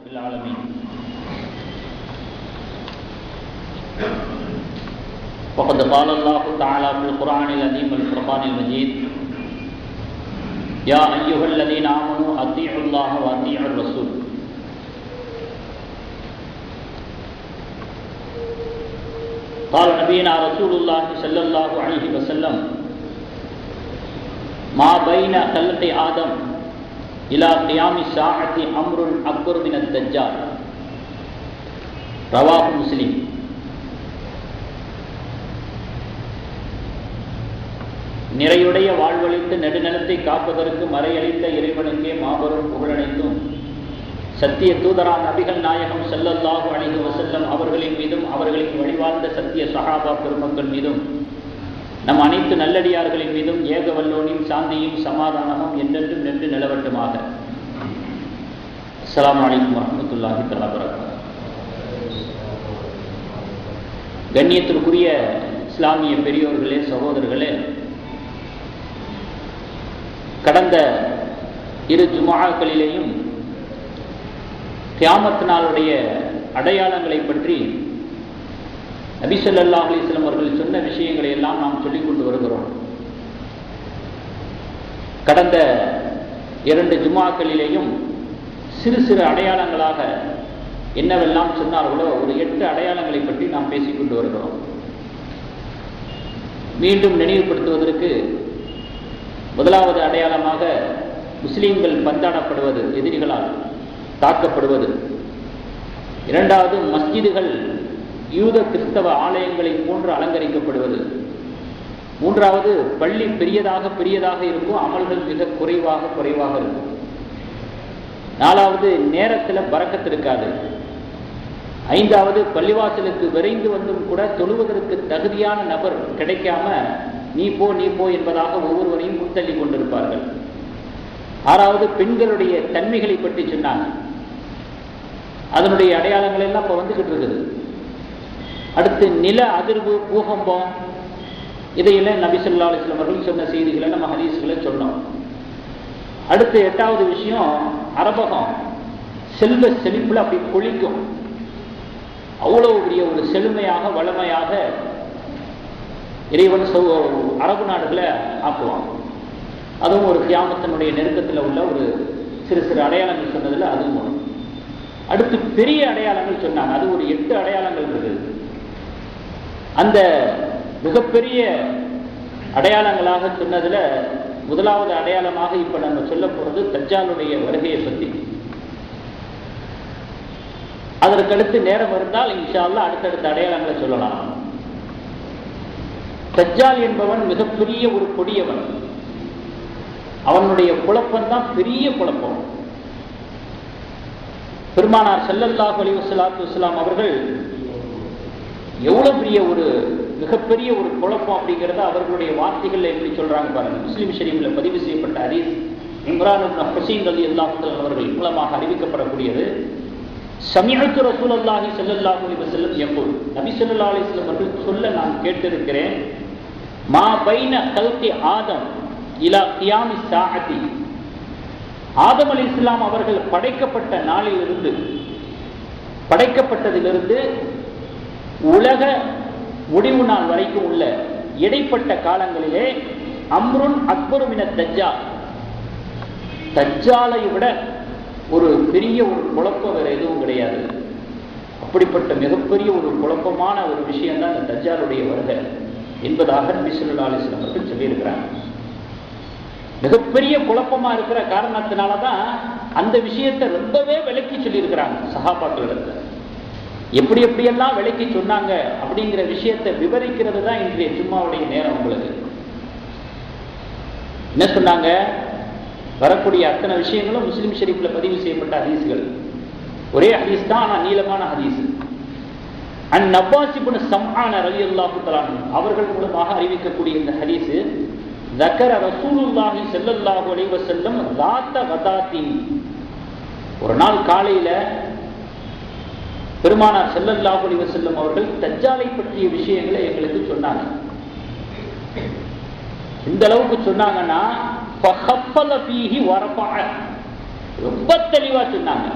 رب العالمين وقد قال الله تعالى في القرآن العظيم والفرقان المجيد يا أيها الذين آمنوا أطيعوا الله وأطيعوا الرسول قال نبينا رسول الله صلى الله عليه وسلم ما بين خلق آدم إلى قيام الساعة أمر أكبر من الدجال رواه مسلم. நிறையுடைய வாழ்வழித்து நெடுநிலத்தை காப்பதற்கு மறையளித்த இறைவனுக்கே மாபெரும் புகழனைத்தும் சத்திய தூதராம் நபிகள் நாயகம் ஸல்லல்லாஹு அலைஹி வஸல்லம் அவர்களின் மீதும் அவர்களின் வழிவாழ்ந்த சத்திய சஹாபா பெருமக்கள் மீதும் நம் அனைத்து நல்லடியார்களின் மீதும் ஏக வல்லோனின் சாந்தியும் சமாதானமும் என்றென்றும் நின்று நிலவட்டுமாக. அஸ்ஸலாமு அலைக்கும் வரஹ்மத்துல்லாஹி தஆலா வபரகாத்துஹு. கண்ணியத்திற்குரிய இஸ்லாமிய பெரியோர்களே, சகோதரர்களே, கடந்த இரு ஜும்ஆக்களிலேயும் கியாமத் நாளுடைய அடையாளங்களை பற்றி நபி ஸல்லல்லாஹு அலைஹி வஸல்லம் அவர்கள் சொன்ன விஷயங்களை எல்லாம் நாம் சொல்லிக் கொண்டு வருகிறோம். கடந்த இரண்டு ஜும்ஆக்களிலேயும் சிறு சிறு அடையாளங்களாக என்னவெல்லாம் சொன்னார்களோ ஒரு 8 அடையாளங்களை பற்றி நாம் பேசிக்கொண்டு வருகிறோம். மீண்டும் நினைவுபடுத்துவதற்கு முதலாவது அடையாளமாக முஸ்லிம்கள் பந்தாடப்படுவது, எதிரிகளால் தாக்கப்படுவது. இரண்டாவது, மஸ்ஜிதுகள் யூத கிறிஸ்தவ ஆலயங்களை போன்று அலங்கரிக்கப்படுவது. மூன்றாவது, பள்ளி பெரியதாக இருக்கும், அமல்கள் மிக குறைவாக இருக்கும். நாலாவது, நேரத்தில் பரக்கத் இருக்காது. ஐந்தாவது, பள்ளிவாசலுக்கு விரைந்து வந்தும் கூட தொழுவதற்கு தகுதியான நபர் கிடைக்காம நீ போ என்பதாக ஒவ்வொருவரையும் முத்தள்ளி கொண்டிருப்பார்கள். ஆறாவது, பெண்களுடைய தன்மைகளை பற்றி சொன்னாங்க. அதனுடைய அடையாளங்கள் எல்லாம் இப்போ வந்துகிட்டு இருக்குது. அடுத்து, நில அதிர்வு, பூகம்பம், இதையெல்லாம் நபி ஸல்லல்லாஹு அலைஹி வஸல்லம் அவர்கள் சொன்ன செய்திகளை நம்ம ஹதீஸ்களை சொன்னோம். அடுத்து 8வது விஷயம், அரபகம் செல்வ செழிப்புல அப்படி பொழிக்கும். அவ்வளவு பெரிய ஒரு செழுமையாக வளமையாக இறைவன் அரபு நாடுகளை ஆக்குவான். அதுவும் ஒரு கியாமத்தினுடைய நெருக்கத்தில் உள்ள ஒரு சிறு சிறு அடையாளங்கள் சொன்னதில் அதுவும் ஒன்று. அடுத்து பெரிய அடையாளங்கள் சொன்னாங்க. அது ஒரு 8 அடையாளங்கள் இருக்குது. அந்த மிகப்பெரிய அடையாளங்களாக சொன்னதுல முதலாவது அடையாளமாக இப்ப நம்ம சொல்ல போறது தஜ்ஜாலுடைய வருகையை பற்றி. அதற்கடுத்து நேரம் இருந்தால் இன்ஷா அல்லாஹ் அடுத்தடுத்த அடையாளங்களை சொல்லலாம். தஜ்ஜால் என்பவன் மிகப்பெரிய ஒரு கொடியவன். அவனுடைய குழப்பம்தான் பெரிய குழப்பம். பெருமானார் ஸல்லல்லாஹு அலைஹி வஸல்லம் அவர்கள் எவ்வளவு பெரிய ஒரு மிகப்பெரிய ஒரு குழப்பம் அப்படிங்கிறத அவர்களுடைய வார்த்தைகள் எப்படி சொல்றாங்க பாருங்க. முஸ்லிம் ஷரீஃப்ல பதிவு செய்யப்பட்ட ஹதீஸ் இம்ரான் இப்னு ஹுசைன் ரலியல்லாஹு தஆலா அவர்கள் மூலமாக அறிவிக்கப்படக்கூடியது. சமிஅத்து ரசூலுல்லாஹி ஸல்லல்லாஹு அலைஹி வஸல்லம் யகூல், நபி ஸல்லல்லாஹு அலைஹி வஸல்லம் அவர்கள் சொல்ல நான் கேட்டிருக்கிறேன். மா பைன கல்கி ஆதம் இலா கியாமி ஸாஅத்தி, ஆதம் அலைஹிஸ்ஸலாம் அவர்கள் படைக்கப்பட்ட நாளிலிருந்து, படைக்கப்பட்டதிலிருந்து உலக முடிவு நாள் வரைக்கும் உள்ள இடைப்பட்ட காலங்களிலே அம்ருன் அக்பரு மின தஜ்ஜால், தஜ்ஜாலை விட ஒரு பெரிய ஒரு குழப்பம் வேற எதுவும் கிடையாது. அப்படிப்பட்ட மிகப்பெரிய ஒரு குழப்பமான ஒரு விஷயம் தான் இந்த தஜ்ஜாலுடைய வருகை என்பதாக நபி ஸல்லல்லாஹு அலைஹி வஸல்லம் அவர்கள் சொல்லியிருக்கிறாங்க. மிகப்பெரிய குழப்பமா இருக்கிற காரணத்தினாலதான் அந்த விஷயத்தை ரொம்பவே விளக்கி சொல்லியிருக்கிறாங்க சஹாபாக்களிடத்துல. எப்படியெல்லாம் விளக்கி சொன்னாங்க அப்படிங்கிற விஷயத்தை விவரிக்கிறது தான் இன்றைய ஜும்மாவுடைய நேரம். உங்களுக்கு என்ன சொன்னாங்க? வரக்கூடிய அத்தனை விஷயங்களும் முஸ்லிம் ஷரீஃப்ல பதிவு செய்யப்பட்ட ஹதீஸ்கள். ஒரே ஹதீஸ் தான், ஆனால் நீளமான ஹதீஸ். அன்-நவாஸ் இப்னு சம்ஆன் ரலியல்லாஹு தஆலா அவர்கள் மூலமாக அறிவிக்கக்கூடிய இந்த ஹதீஸ், ذكر رسول الله صلى الله عليه وسلم ذات غداة, ஒரு நாள் காலையில பெருமானார் ஸல்லல்லாஹு அலைஹி வஸல்லம் அவர்கள் தஜ்ஜாலை பற்றிய விஷயங்களை எங்களுக்கு சொன்னாங்க. இந்த அளவுக்கு சொன்னாங்கன்னா ஃபஹஃபல ஃபீஹி வரஃபஅ, ரொம்ப தெளிவா சொன்னாங்க.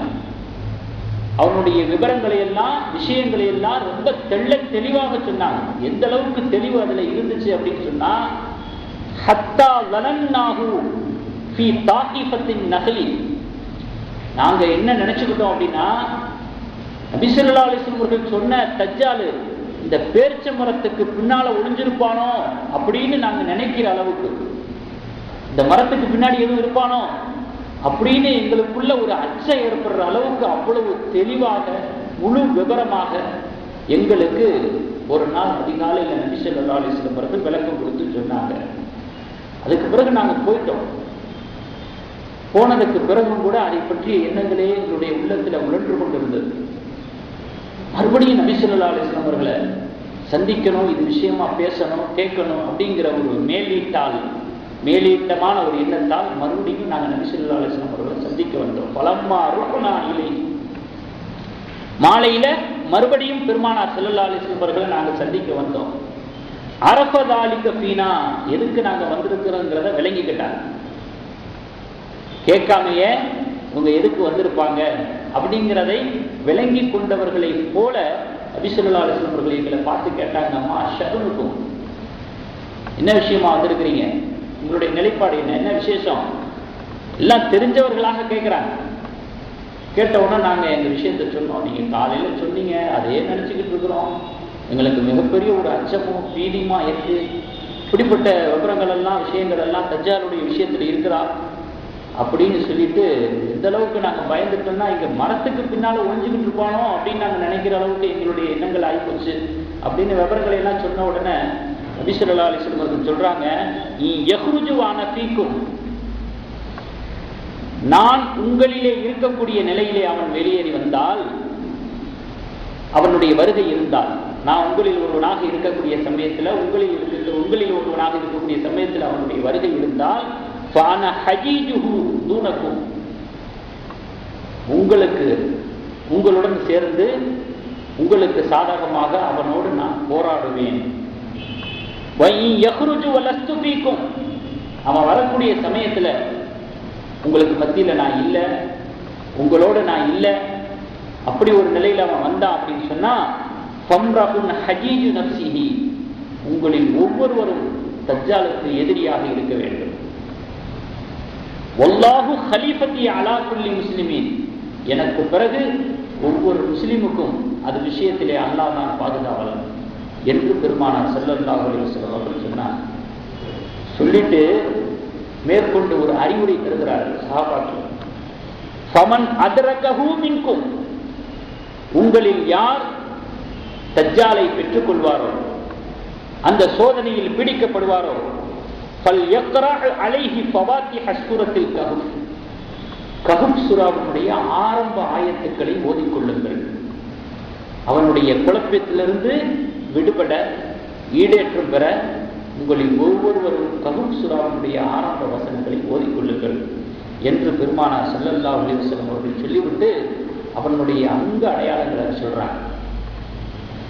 அவனுடைய விவரங்களை எல்லாம், விஷயங்களை எல்லாம் ரொம்ப தெளிவாக சொன்னாங்க. எந்த அளவுக்கு தெளிவு அதுல இருந்துச்சு அப்படின்னு சொன்னா, ஹத்தா லனன்னாஹு ஃபீ தாகிஃபத்தின் நஹ்லி, நாங்க என்ன நினைச்சுக்கிட்டோம் அப்படின்னா, நபி ஸல்லல்லாஹு அலைஹி வஸல்லம் அவர்கள் சொன்ன தஜ்ஜால் இந்த பேரிச்ச மரத்துக்கு பின்னால ஒளிஞ்சிருப்பானோ அப்படின்னு நாங்க நினைக்கிற அளவுக்கு, இந்த மரத்துக்கு பின்னாடி எதுவும் இருப்பானோ அப்படின்னு எங்களுக்குள்ள ஒரு அச்சம் ஏற்படுற அளவுக்கு அவ்வளவு தெளிவாக முழு விவரமாக எங்களுக்கு ஒரு நாள் அதிகாலையில் நபி ஸல்லல்லாஹு அலைஹி வஸல்லம் அவர்கள் விளக்கம் கொடுத்து சொன்னாங்க. அதுக்கு பிறகு நாங்கள் போயிட்டோம். போனதுக்கு பிறகும் கூட அதை பற்றிய எண்ணங்களே எங்களுடைய உள்ளத்தில் உழன்று கொண்டிருந்தது. மறுபடியும் நபி ஸல்லல்லாஹு அலைஹி வஸல்லம் அவர்களை சந்திக்கணும், இது விஷயமா பேசணும், கேட்கணும் அப்படிங்கிற ஒரு மேலீட்டமான ஒரு எண்ணத்தால் மறுபடியும் நாங்கள் நபி ஸல்லல்லாஹு அலைஹி வஸல்லம் அவர்களை சந்திக்க வந்தோம். பலம்மா ருஹ்னா இலை, மாலையில மறுபடியும் பெருமானார் ஸல்லல்லாஹு அலைஹி வஸல்லம் அவர்களை நாங்கள் சந்திக்க வந்தோம். அரஃபதாலிக ஃபீனா, எதுக்கு நாங்கள் வந்திருக்கிறோங்கிறத விளங்கிக்கிட்டாங்க. கேட்காமையே இவங்க எதுக்கு வந்திருப்பாங்க அப்படிங்கிறதை விளங்கி கொண்டவர்களை போல நபி ஸல்லல்லாஹு அலைஹி வஸல்லம் அவர்கள் எங்களை பார்த்து கேட்டாங்க, அம்மா ஷர்னுக்கும், என்ன விஷயமா வந்திருக்கிறீங்க, உங்களுடைய நிலைப்பாடு என்ன விசேஷம், எல்லாம் தெரிஞ்சவர்களாக கேட்குறாங்க. கேட்டவுடனே நாங்கள் எங்கள் விஷயத்தை சொன்னோம். நீங்கள் காலையில் சொன்னீங்க, அதையே நினச்சிக்கிட்டு இருக்கிறோம், எங்களுக்கு மிகப்பெரிய ஒரு அச்சமும் பீதியுமா இருக்கு, இப்படிப்பட்ட விவரங்கள் எல்லாம் விஷயங்கள் எல்லாம் தஜ்ஜாலுடைய விஷயத்தில் இருக்கிறா அப்படின்னு சொல்லிட்டு எந்த அளவுக்கு நாங்கள் பயந்துட்டோம்னா, இங்கே மரத்துக்கு பின்னால் ஒழிஞ்சுக்கிட்டு இருப்பானோ அப்படின்னு நாங்கள் நினைக்கிற அளவுக்கு எங்களுடைய எண்ணங்கள் ஆகிப்போச்சு அப்படின்னு விவரங்களை எல்லாம் சொன்ன உடனே நபி ஸல்லல்லாஹு அலைஹி வஸல்லம் அவர்கள் சொல்றாங்க, யஹ்ருஜு வான ஃபீக்கும், நான் உங்களிலே இருக்கக்கூடிய நிலையிலே அவன் வெளியேறி வந்தால், அவனுடைய வருகை இருந்தால், நான் உங்களில் ஒருவனாக இருக்கக்கூடிய சமயத்தில், உங்களில் ஒருவனாக இருக்கக்கூடிய சமயத்தில் அவனுடைய வருகை இருந்தால், ஃபஅன ஹஜீஜுஹு தூனக்கும், உங்களுடன் சேர்ந்து உங்களுக்கு சாதகமாக அவனோடு நான் போராடுவேன். அவன் வரக்கூடிய சமயத்தில் உங்களுக்கு மத்தியில் நான் இல்லை, உங்களோடு நான் இல்லை, அப்படி ஒரு நிலையில் அவன் வந்தான் அப்படின்னு சொன்னா, உங்களில் ஒவ்வொருவரும் தஜ்ஜாலுக்கு எதிரியாக இருக்க வேண்டும். வல்லாஹு ஹலீஃபத்தி அலா குல்லி முஸ்லிமீன், எனக்கு பிறகு ஒவ்வொரு முஸ்லிமுக்கும் அது விஷயத்திலே அல்லாஹ் தான் பாதுகாவலன் என்று பெருமானார் ஸல்லல்லாஹு அலைஹி வஸல்லம் அவர்கள் சொன்னார். சொல்லிட்டு மேற்கொண்டு ஒரு அறிவுரை தருகிறார்கள் சஹாபாக்கள். ஃபமன் அத்ரகஹு மின்கும், உங்களில் யார் தஜ்ஜாலை பெற்றுக்கொள்வாரோ, அந்த சோதனையில் பிடிக்கப்படுவாரோ, ஃபல் யக்ரா அலைஹி ஃபவாத்திஹ சூரத்தில் கஹஃப், கஹஃப் சூராவுடைய ஆரம்ப ஆயத்துக்களை ஓதிக்கொள்ளுங்கள். அவனுடைய குழப்பத்திலிருந்து விடுபட, ஈடேற்றம் பெற உங்களில் ஒவ்வொருவரும் கஹஃப் சூராவுடைய ஆரம்ப வசனங்களை ஓதிக்கொள்ளுங்கள் என்று பெருமானார் ஸல்லல்லாஹு அலைஹி வஸல்லம் அவர்கள் சொல்லிவிட்டு அவனுடைய அங்க அடையாளங்களை சொல்றாங்க.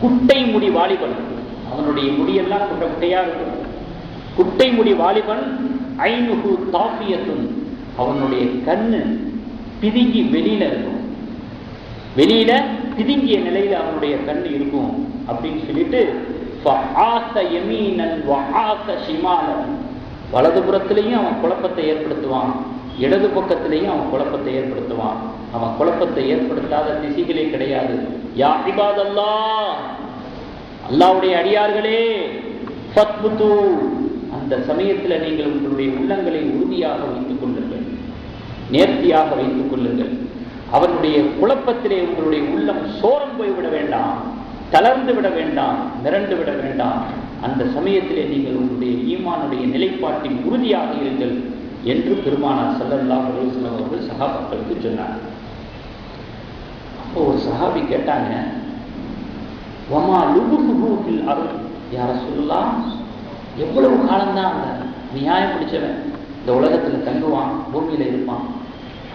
குட்டை முடி வாலிபன், அவனுடைய முடியெல்லாம் குட்டை குட்டையா இருக்கும். குட்டை முடி வாலிபன், ஐனுஹு தாஃபியத்துன், அவனுடைய கண்ணு பிதுங்கி வெளியில இருக்கும், வெளியில பிதுங்கிய நிலையில அவனுடைய கண்ணு இருக்கும் அப்படின்னு சொல்லிட்டு, வலது புறத்திலையும் அவன் குழப்பத்தை ஏற்படுத்துவான், இடது பக்கத்திலையும் அவன் குழப்பத்தை ஏற்படுத்துவான். அவன் குழப்பத்தை ஏற்படுத்தாத திசைகளே கிடையாது. யா இபாதல்லாஹ், அல்லாஹ்வுடைய அடியார்களே, ஃபத்புது, அந்த சமயத்தில் நீங்கள் உங்களுடைய உள்ளங்களை உறுதியாக வைத்துக் கொள்ளுங்கள், நேர்த்தியாக வைத்துக் கொள்ளுங்கள். அவனுடைய குழப்பத்திலே உங்களுடைய உள்ளம் சோரம் போய்விட வேண்டாம், தளர்ந்து விட வேண்டாம், மிரண்டு விட வேண்டாம். அந்த சமயத்திலே நீங்கள் உங்களுடைய ஈமானுடைய நிலைப்பாட்டில் உறுதியாக இருங்கள் என்று பெருமானார் ஸல்லல்லாஹு அலைஹி வஸல்லம் அவர்கள் சஹாபாக்களுக்கு சொன்னார். அப்போ ஒரு சஹாபி கேட்டாங்க, வமா லுபுஹு ஃபில் அர்த், யா ரசூலுல்லாஹ், எவ்வளவு காலம்தான் அந்த நியாயம் பிடிச்சவன் இந்த உலகத்தில் தங்குவான், பூமியில் இருப்பான்,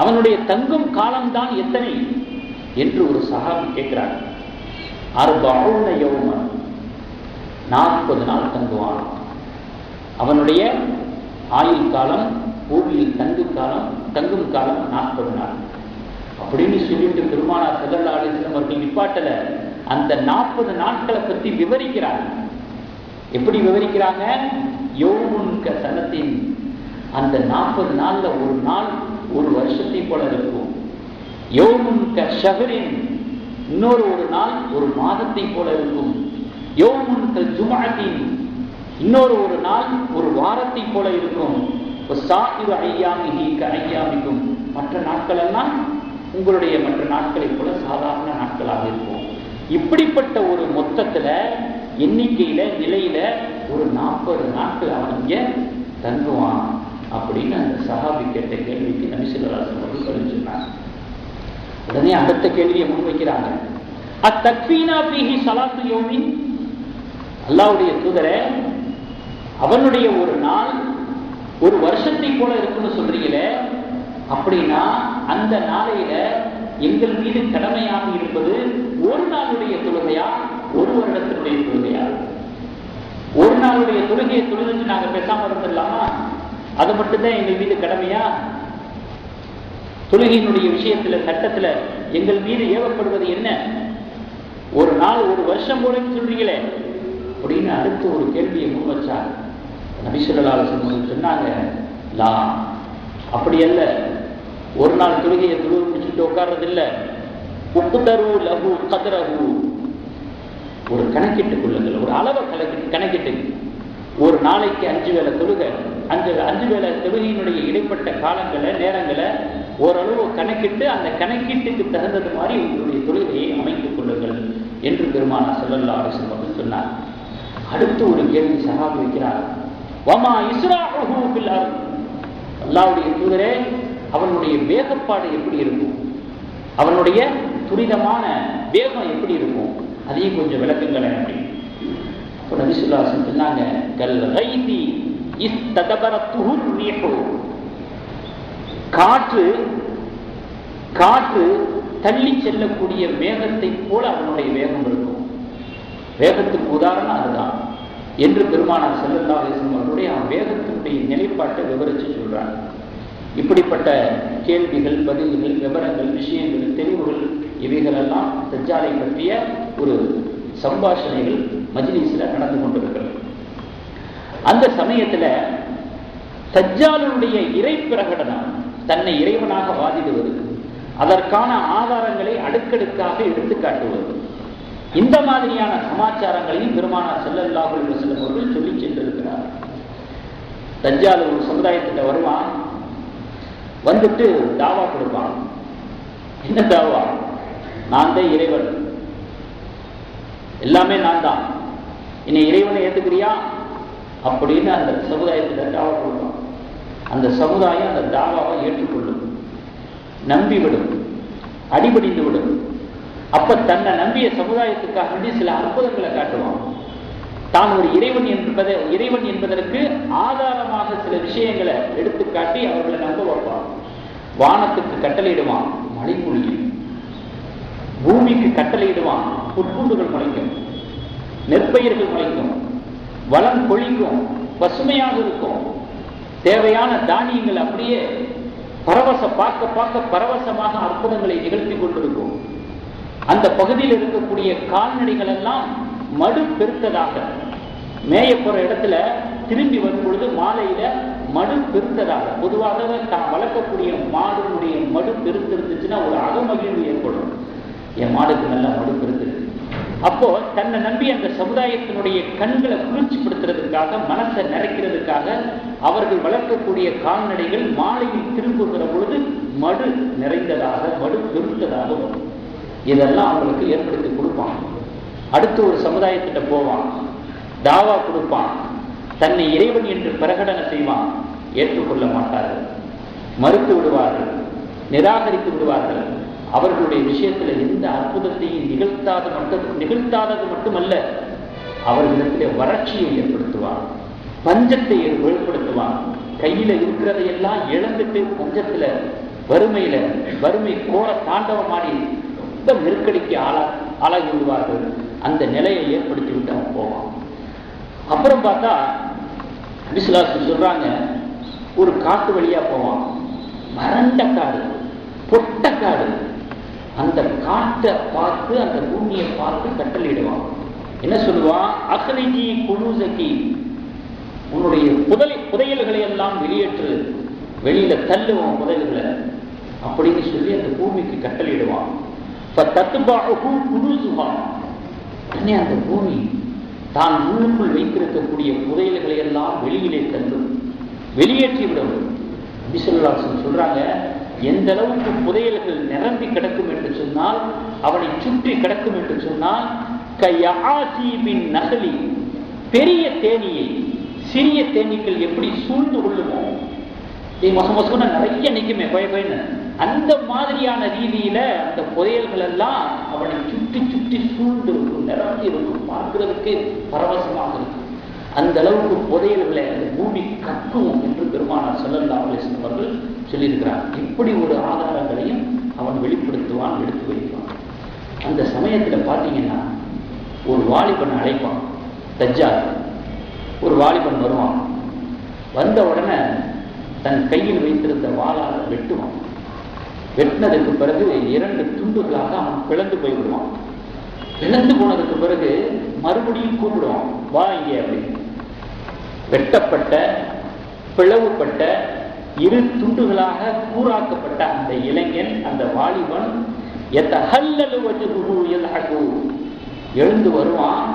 அவனுடைய தங்கும் காலம்தான் எத்தனை என்று ஒரு சஹாபி கேட்கிறார். 40 யௌமன், 40 நாள் தங்குவான். அவனுடைய ஆயுள் காலம், பூமியில் தங்கும் காலம் 40 நாள். அப்படின்னு சொல்லிட்டு பெருமானார் ஸல்லல்லாஹு அலைஹி வஸல்லம் அவர்கள் நிப்பாட்டல, அந்த 40 நாட்களை பத்தி விவரிக்கிறாங்க. எப்படி விவரிக்கிறாங்க? யௌமுன் க சனத்தின், அந்த 40 நாள்ல ஒரு நாள் ஒரு வருஷத்தை போல இருக்கும். யௌமுன் க ஷஹரின், இன்னொரு ஒரு நாள் ஒரு மாதத்தை போல இருக்கும். யௌமுன் க ஜும்அத்தின், இன்னொரு ஒரு நாள் ஒரு வாரத்தை போல இருக்கும். சாயிரு ஐயாமிஹி க ஐயாமிக்கும், மற்ற நாட்கள் எல்லாம் உங்களுடைய மற்ற நாட்களை போல சாதாரண நாட்களாக இருக்கும். இப்படிப்பட்ட ஒரு மொத்தத்துல எண்ணிக்கையில நிலையில ஒரு 40 நாட்கள் அவன் இங்க தங்குவான் அப்படின்னு அந்த சஹாபி கேட்ட கேள்விக்கு நபி ஸல்லல்லாஹு அலைஹி வஸல்லம் சொல்லி சொன்னாங்க. உடனே அடுத்த கேள்வியை முன்வைக்கிறாங்க. அத்தக்ஃபீனா ஃபீஹி ஸலாத்து யௌமின், அல்லாஹ்வுடைய தூதரே, அவனுடைய ஒரு நாள் ஒரு வருஷத்தை போல இருக்குன்னு சொல்றீங்களே, அப்படின்னா அந்த நாளையில எங்கள் மீது கடமையாக இருப்பது ஒரு நாளுடைய தொழுகையா, ஒரு வருடத்தினுடைய தொழுகையா? ஒரு நாளுடைய தொழுகையை தொழுது நாங்க பேசாம இருந்துடலாமா? அது மட்டும்தான் எங்கள் மீது கடமையா? தொழுகையினுடைய விஷயத்துல சட்டத்துல எங்கள் மீது ஏவப்படுவது என்ன? ஒரு நாள் ஒரு வருஷம் போல சொல்றீங்களே அப்படின்னு அடுத்து ஒரு கேள்வியை முன் வச்சார். நபி ஸல்லல்லாஹு அலைஹி வஸல்லம் சொன்னாங்க, லா, அப்படி அல்ல. ஒரு நாள் தொழுகையை தொழுது முடிச்சுட்டு உட்கார்றது இல்லை. உக்குதரு லஹு கதரஹு, ஒரு கணக்கிட்டுக் கொள்ளுங்கள், ஒரு அளவை கணக்கிட்டு. ஒரு நாளைக்கு 5 வேளை தொழுகை, 5 வேளை தொழுகையினுடைய இடைப்பட்ட காலங்களை நேரங்களை ஓரளவு கணக்கிட்டு அந்த கணக்கீட்டுக்கு தகுந்தது மாதிரி உங்களுடைய தொழுகையை அமைத்துக் கொள்ளுங்கள் என்று பெருமானார் ஸல்லல்லாஹு அலைஹி வஸல்லம் சொன்னார். அடுத்து ஒரு கேள்வி சஹாபி வைக்கிறார். வமா இஸ்ராஹு ஃபில் அர்த், அல்லாஹ்வுடைய தூதரே, அவனுடைய வேகப்பாடு எப்படி இருக்கும்? அவனுடைய துரிதமான வேகம் எப்படி இருக்கும்? அதையும் கொஞ்சம் விளக்குங்களேன் அப்படின்னு. அப்போ நபி ஸல்லல்லாஹு அலைஹி வஸல்லம் சொன்னாங்க, கல் கைதி இஸ்ததபரத்துஹு ரீஹு, காற்று தள்ளி செல்லக்கூடிய வேகத்தை போல அவனுடைய வேகம் இருக்கும். வேகத்துக்கு உதாரணம் அதுதான் என்று பெருமானார் ஸல்லல்லாஹு அலைஹி வஸல்லம் அவருடைய வேகத்தினுடைய நிலைப்பாட்டை விவரித்து சொல்றாங்க. இப்படிப்பட்ட கேள்விகள், பதில்கள், விவரங்கள், விஷயங்கள், தெளிவுகள், இவைகளெல்லாம் தஜ்ஜாலை பற்றிய ஒரு சம்பாஷணைகள் மஜ்லிஸ்ல நடந்து கொண்டிருக்கிறது. அந்த சமயத்துல தஜ்ஜாலுடைய இறை பிரகடனம், தன்னை இறைவனாக வாதிடுவது, அதற்கான ஆதாரங்களை அடுக்கடுக்காக எடுத்து காட்டுவது, இந்த மாதிரியான சமாச்சாரங்களையும் பெருமானார் ஸல்லல்லாஹு அலைஹி வஸல்லம் அவர்கள் சொல்லி சென்றிருக்கிறார். தஜ்ஜால் ஒரு சமுதாயத்திட்ட வருவான், வந்துட்டு தாவா கொடுப்பான். என்ன தாவா? நான் தான் இறைவன், எல்லாமே நான் தான், என்னை இறைவனை ஏற்றுக்கிறியா அப்படின்னு அந்த சமுதாயத்திட்ட தாவா கொடுப்பான். அந்த சமுதாயம் அந்த தாவாவை ஏற்றுக்கொள்ளும், நம்பிவிடும், அடிபடிந்து விடும். அப்ப தன்னை நம்பிய சமுதாயத்துக்காக வேண்டி சில அற்புதங்களை காட்டுவான். தான் ஒரு இறைவன் என்பதற்கு ஆதாரமாக சில விஷயங்களை எடுத்துக்காட்டி அவர்களை நம்ப வைப்பான். வானத்துக்கு கட்டளையிடுவான், மழை பொழியும். பூமிக்கு கட்டளையிடுவான், புற்புண்டுகள் முளைக்கும், நெற்பயிர்கள் முளைக்கும், வளம் பொழிக்கும், பசுமையாக இருக்கும். தேவையான தானியங்கள் அப்படியே பார்க்க பரவசமாக அற்புதங்களை நிகழ்த்தி கொண்டிருக்கும். அந்த பகுதியில் இருக்கக்கூடிய கால்நடைகள் எல்லாம் மடு பெருத்ததாக, மேய போற இடத்துல திரும்பி வரும் பொழுது மாலையில மடு பெருத்ததாக, பொதுவாக தான் வளர்க்கக்கூடிய மாடுடைய மடு பெருத்திருந்துச்சுன்னா ஒரு அகமகிழ்வு ஏற்படும். என் மாடுக்கு நல்லா மடு பெருத்திருக்கு. அப்போ தன்னை நம்பி அந்த சமுதாயத்தினுடைய கண்களை குளிர்ச்சிப்படுத்துறதுக்காக, மனசை நிறைக்கிறதுக்காக அவர்கள் வளர்க்கக்கூடிய கால்நடைகள் மாலையில் திரும்புகிற பொழுது மடு நிறைந்ததாக, மடு பெருத்ததாக வரும். இதெல்லாம் அவங்களுக்கு ஏற்படுத்தி கொடுப்பான். அடுத்து ஒரு சமுதாயத்திட்ட போவான், தாவா கொடுப்பான், தன்னை இறைவன் என்று பிரகடனை செய்வான். ஏற்றுக்கொள்ள மாட்டார்கள், மறுத்து விடுவார்கள், நிராகரித்து விடுவார்கள். அவர்களுடைய விஷயத்தில் எந்த அற்புதத்தையும் நிகழ்த்தாதது மட்டுமல்ல, அவர்களிடத்திலே வறட்சியை ஏற்படுத்துவான், பஞ்சத்தை ஏற்படுத்துவான். கையில இருக்கிறதையெல்லாம் இழந்துட்டு பஞ்சத்துல, வறுமை கோர தாண்டவமாடி ரொம்ப நெருக்கடிக்கு ஆளாகி விடுவார்கள். அந்த நிலையை ஏற்படுத்தி விட்டு அவன் போவான். அப்புறம் பார்த்தா விசுவாசி சொல்றாங்க, ஒரு காட்டு வழியா போவான், வறண்ட காடு, பொட்டக்காடு. அந்த காட்டை பார்த்து, அந்த பூமியை பார்த்து கட்டளையிடுவான். என்ன சொல்லுவான்? அஹ்ரிஜி குனூஸகி, உன்னுடைய புதையல்களை எல்லாம் வெளியேற்று, வெளியில தள்ளுவான் புதையல்களை அப்படின்னு சொல்லி அந்த பூமிக்கு கட்டளையிடுவான். உடனே அந்த பூமி தான் உள்ளுக்குள் வைத்திருக்கக்கூடிய புதையல்களை எல்லாம் வெளியிலே தள்ளும், வெளியேற்றி விடும். நபிசல்லாஹு சொல்றாங்க, எந்த அளவுக்கு புதையல்கள் நிரம்பி கிடக்கும் என்று சொன்னால், அவனை சுற்றி கிடக்கும் என்று சொன்னால், கயாசிபின் நகலி, பெரிய தேனியை சிறிய தேனீக்கள் எப்படி சூழ்ந்து கொள்ளுமோ, மொசமொசம்னா நிறைய நிற்குமே பயன்னு, அந்த மாதிரியான ரீதியில அந்த புதையல்கள் எல்லாம் அவனை சுற்றி சுற்றி சூழ்ந்து இருக்கும், நிரம்பி இருக்கும், பார்க்கிறதுக்கு பரவசமாக இருக்கும். அந்த அளவுக்கு புதையல்களை அந்த பூமி கக்கும் என்று பெருமானார் ஸல்லல்லாஹு அலைஹி வஸல்லம் அவர்கள் சொல்லியிருக்கிறார். இப்படி ஒரு ஆதாரங்களையும் அவன் வெளிப்படுத்துவான், எடுத்து வைப்பான். அந்த சமயத்தில் பார்த்தீங்கன்னா ஒரு வாலிபன் அழைப்பான், தஜ்ஜால். ஒரு வாலிபன் வருவான், வந்த உடனே தன் கையில் வைத்திருந்த வாளால் வெட்டுவான். வெட்டினதுக்கு பிறகு 2 துண்டுகளாக அவன் பிளந்து போய்விடுவான். பிளந்து போனதுக்கு பிறகு மறுபடியும் கூப்பிடுவான், வா இங்கே அப்படின்னு. வெட்டப்பட்ட பிளவுபட்ட 2 துண்டுகளாக கூறாக்கப்பட்ட அந்த இளைஞன், அந்த வாலிபன் எழுந்து வருவான்,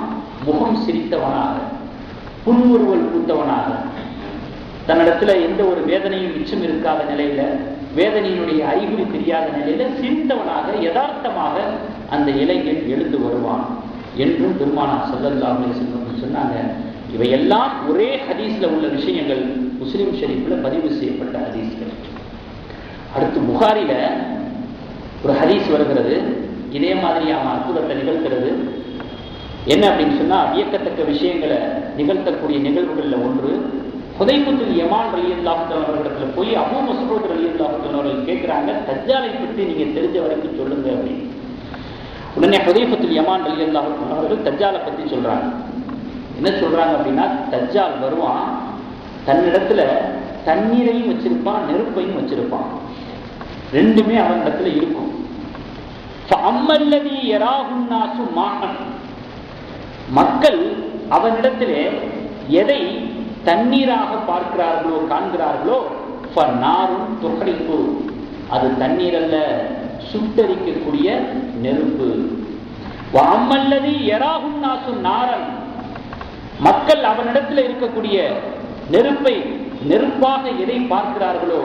முகம் சிரித்தவனாக, புன்முறுவல் பூத்தவனாக, தன்னிடத்துல எந்த ஒரு வேதனையும் மிச்சம் இருக்காத நிலையில, வேதனையினுடைய அறிகுறி தெரியாத நிலையில சிரித்தவனாக, யதார்த்தமாக அந்த இளைஞன் எழுந்து வருவான் என்றும் பெருமானார் ஸல்லல்லாஹு அலைஹி வஸல்லம் சொன்னாங்க. இவையெல்லாம் ஒரே ஹதீஸ்ல உள்ள விஷயங்கள், முஸ்லிம் ஷரீஃப்ல பதிவு செய்யப்பட்ட ஹதீஸ்கள். அடுத்து புகாரில ஒரு ஹதீஸ் வருகிறது, இதே மாதிரியான அற்புதத்தை நிகழ்கிறது. என்ன அப்படின்னு சொன்னா, வியக்கத்தக்க விஷயங்களை நிகழ்த்தக்கூடிய நிகழ்வுகள்ல ஒன்று, ஹுதைஃபத்துல் யமான் ரலியல்லாஹு தஆலா அவர்களிடத்துல போய் அபூ மஸ்ஊத் ரலியல்லாஹு தஆலா அவர்கள் கேட்கிறாங்க, தஜ்ஜாலை பற்றி நீங்க தெரிஞ்ச வரைக்கும் சொல்லுங்க அப்படின்னு. உடனே ஹுதைஃபத்துல் யமான் ரலியல்லாஹு தஆலா அவர்கள் தஜ்ஜாலை பற்றி சொல்றாங்க. என்ன சொல்றாங்க அப்படின்னா, தஜ்ஜால் வருவான், தன்னிடத்துல தண்ணீரையும் வச்சிருப்பான், நெருப்பையும் வச்சிருப்பான், ரெண்டுமே அவனிடத்துல இருக்கும். ஃபஅம்மல்லதி யராஹுன் நாசு மாஅன், மக்கள் அவனிடத்திலே எதை தண்ணீராக பார்க்கிறார்களோ காண்கிறார்களோ, ஃபநாருன் துஹரிகு, அது தண்ணீர் அல்ல, சுட்டரிக்கக்கூடிய நெருப்பு. வஅம்மல்லதி யராஹுன் நாசு நாரன், மக்கள் அவனிடத்தில் இருக்கக்கூடிய நெருப்பை நெருப்பாக எதை பார்க்கிறார்களோ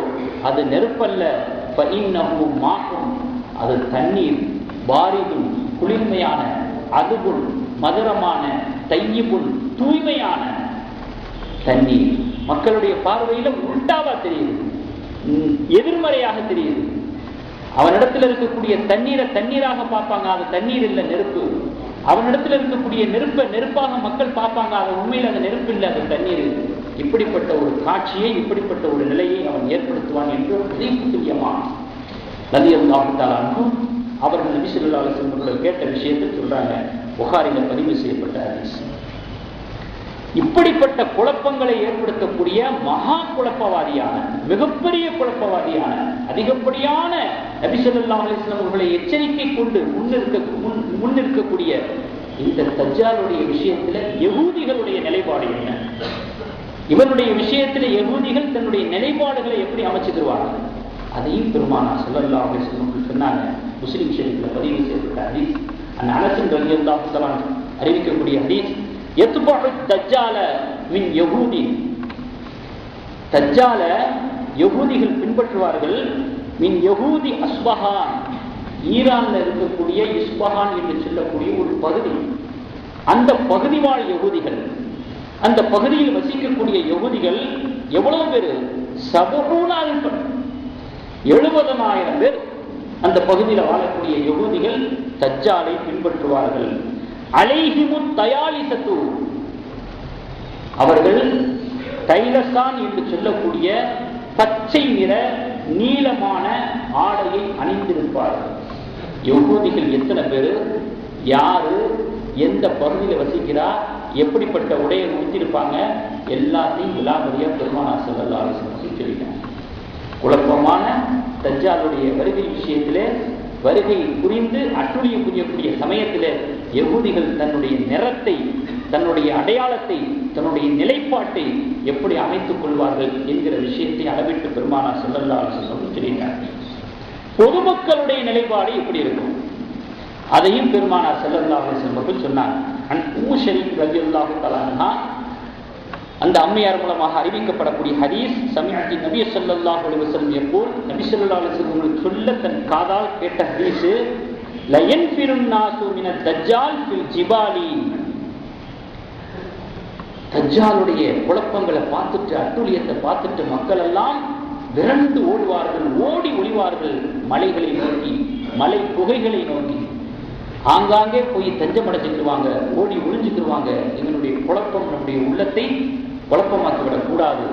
அது நெருப்பல்ல, ஃபஇன்னஹு மாஉன், அது தண்ணீர், பாரிதுன் குளிர்மையான, அதுபுன் மதுரமான, தையிபுன் தூய்மையான தண்ணீர். மக்களுடைய பார்வையில உள்டாவா தெரியுது, எதிர்மறையாக தெரியுது. அவனிடத்தில் இருக்கக்கூடிய தண்ணீரை தண்ணீராக பார்ப்பாங்க, அது தண்ணீர் இல்லை, நெருப்பு. அவனிடத்தில் இருக்கக்கூடிய நெருப்பை நெருப்பாக மக்கள் பார்ப்பாங்க, அது உண்மையில் அது நெருப்பு இல்லை, அது தண்ணீர். இப்படிப்பட்ட ஒரு காட்சியை, இப்படிப்பட்ட ஒரு நிலையை அவன் ஏற்படுத்துவான் என்று ஹுதைஃபத்துல் யமான் ரலியல்லாஹு தஆலா அன்ஹு அவர்கள் நபி ஸல்லல்லாஹு அலைஹி வஸல்லம் கேட்ட விஷயத்தை சொல்றாங்க. புகாரில பதிவு செய்யப்பட்ட ஹதீஸ். இப்படிப்பட்ட குழப்பங்களை ஏற்படுத்தக்கூடிய மகா குழப்பவாதியான, மிகப்பெரிய குழப்பவாதியான, அதிகப்படியான நபி ஸல்லல்லாஹு அலைஹி வஸல்லம் அவர்களை எச்சரிக்கை கொண்டு முன்னிற்கக்கூடிய இந்த தஜ்ஜாலுடைய விஷயத்துல யகூதிகளுடைய நிலைப்பாடு என்ன? இவருடைய விஷயத்துல யகூதிகள் தன்னுடைய நிலைப்பாடுகளை எப்படி அமைச்சுக்குவாங்க? அதையும் பெருமானார் ஸல்லல்லாஹு அலைஹி வஸல்லம் சொன்னாங்க. முஸ்லிம் ஷரீஃப்ல பதிவு செய்யப்பட்ட ஹதீஸ், அந்த அனஸ் ரலியல்லாஹு தஆலா அறிவிக்கக்கூடிய ஹதீஸ், யத்பஉ தஜ்ஜால மின் யஹூதி, தஜ்ஜால யஹூதிகள் பின்பற்றுவார்கள், மின் யஹூதி அஸ்பஹான், ஈரான்ல இருக்கக்கூடிய இஸ்பஹான் என்று சொல்லக்கூடிய ஒரு பகுதி, அந்த பகுதி வாழ் யஹூதிகள், அந்த பகுதியில் வசிக்கக்கூடிய யஹூதிகள் எவ்வளவு பேர்? 70,000 பேர் அந்த பகுதியில் வாழக்கூடிய யஹூதிகள் தஜ்ஜாலை பின்பற்றுவார்கள். அலைஹிமுத் தயாலிசத்து, அவர்கள் தைலசான் என்று சொல்லக்கூடிய பச்சை நிற நீளமான ஆடையை அணிந்திருப்பார்கள். யஹூதிகள் எத்தனை பேர், யாரு, எந்த பகுதியில் வசிக்கிறார், எப்படிப்பட்ட உடையை உடுத்திருப்பாங்க, எல்லாத்தையும் விலாவரியா பெருமானார் ஸல்லல்லாஹு அலைஹி வஸல்லம் சொல்லிட்டாங்க. குழப்பமான தஜ்ஜாலுடைய வருகை விஷயத்திலே வருகை புரிந்து அட்டுழியம் புரியக்கூடிய சமயத்திலே யகூதிகள் தன்னுடைய நிறத்தை, தன்னுடைய அடையாளத்தை, தன்னுடைய நிலைப்பாட்டை எப்படி அமைத்துக் கொள்வார்கள் என்கிற விஷயத்தை அளவிட்டு பெருமானார் ஸல்லல்லாஹு அலைஹி வஸல்லம் சொல்லிட்டார். பொதுமக்களுடைய நிலைப்பாடு எப்படி இருக்கும் அதையும் பெருமானார் ஸல்லல்லாஹு அலைஹி வஸல்லம் சொன்னார். உம்மு ஷரீக் ரலியல்லாஹு தஆலா அன்ஹா, அந்த அம்மையார் மூலமாக அறிவிக்கப்படக்கூடிய ஹதீஸ், சமீஅத்தி நபி ஸல்லல்லாஹு அலைஹி வஸல்லம் யகூல், நபி ஸல்லல்லாஹு அலைஹி வஸல்லம் சொல்ல தன் காதால் கேட்ட ஹதீஸ், ல யன்ஃபிருன் நாசு மினத் தஜ்ஜால் ஃபில் ஜிபாலி. தஜ்ஜாலுடைய குழப்பங்களை பார்த்துட்டு, அட்டுழியத்தை பார்த்துட்டு மக்கள் எல்லாம் விரண்டு ஓடுவார்கள், ஓடி ஒளிவார்கள் மலைகளை நோக்கி, மலை குகைகளை நோக்கி. ஆங்காங்கே போய் தஞ்சம் அடைஞ்சுக்கிடுவாங்க, ஓடி ஒளிஞ்சுக்கிடுவாங்க. இவனுடைய குழப்பம் நம்முடைய உள்ளத்தை குழப்பமாக்கிவிடக் கூடாது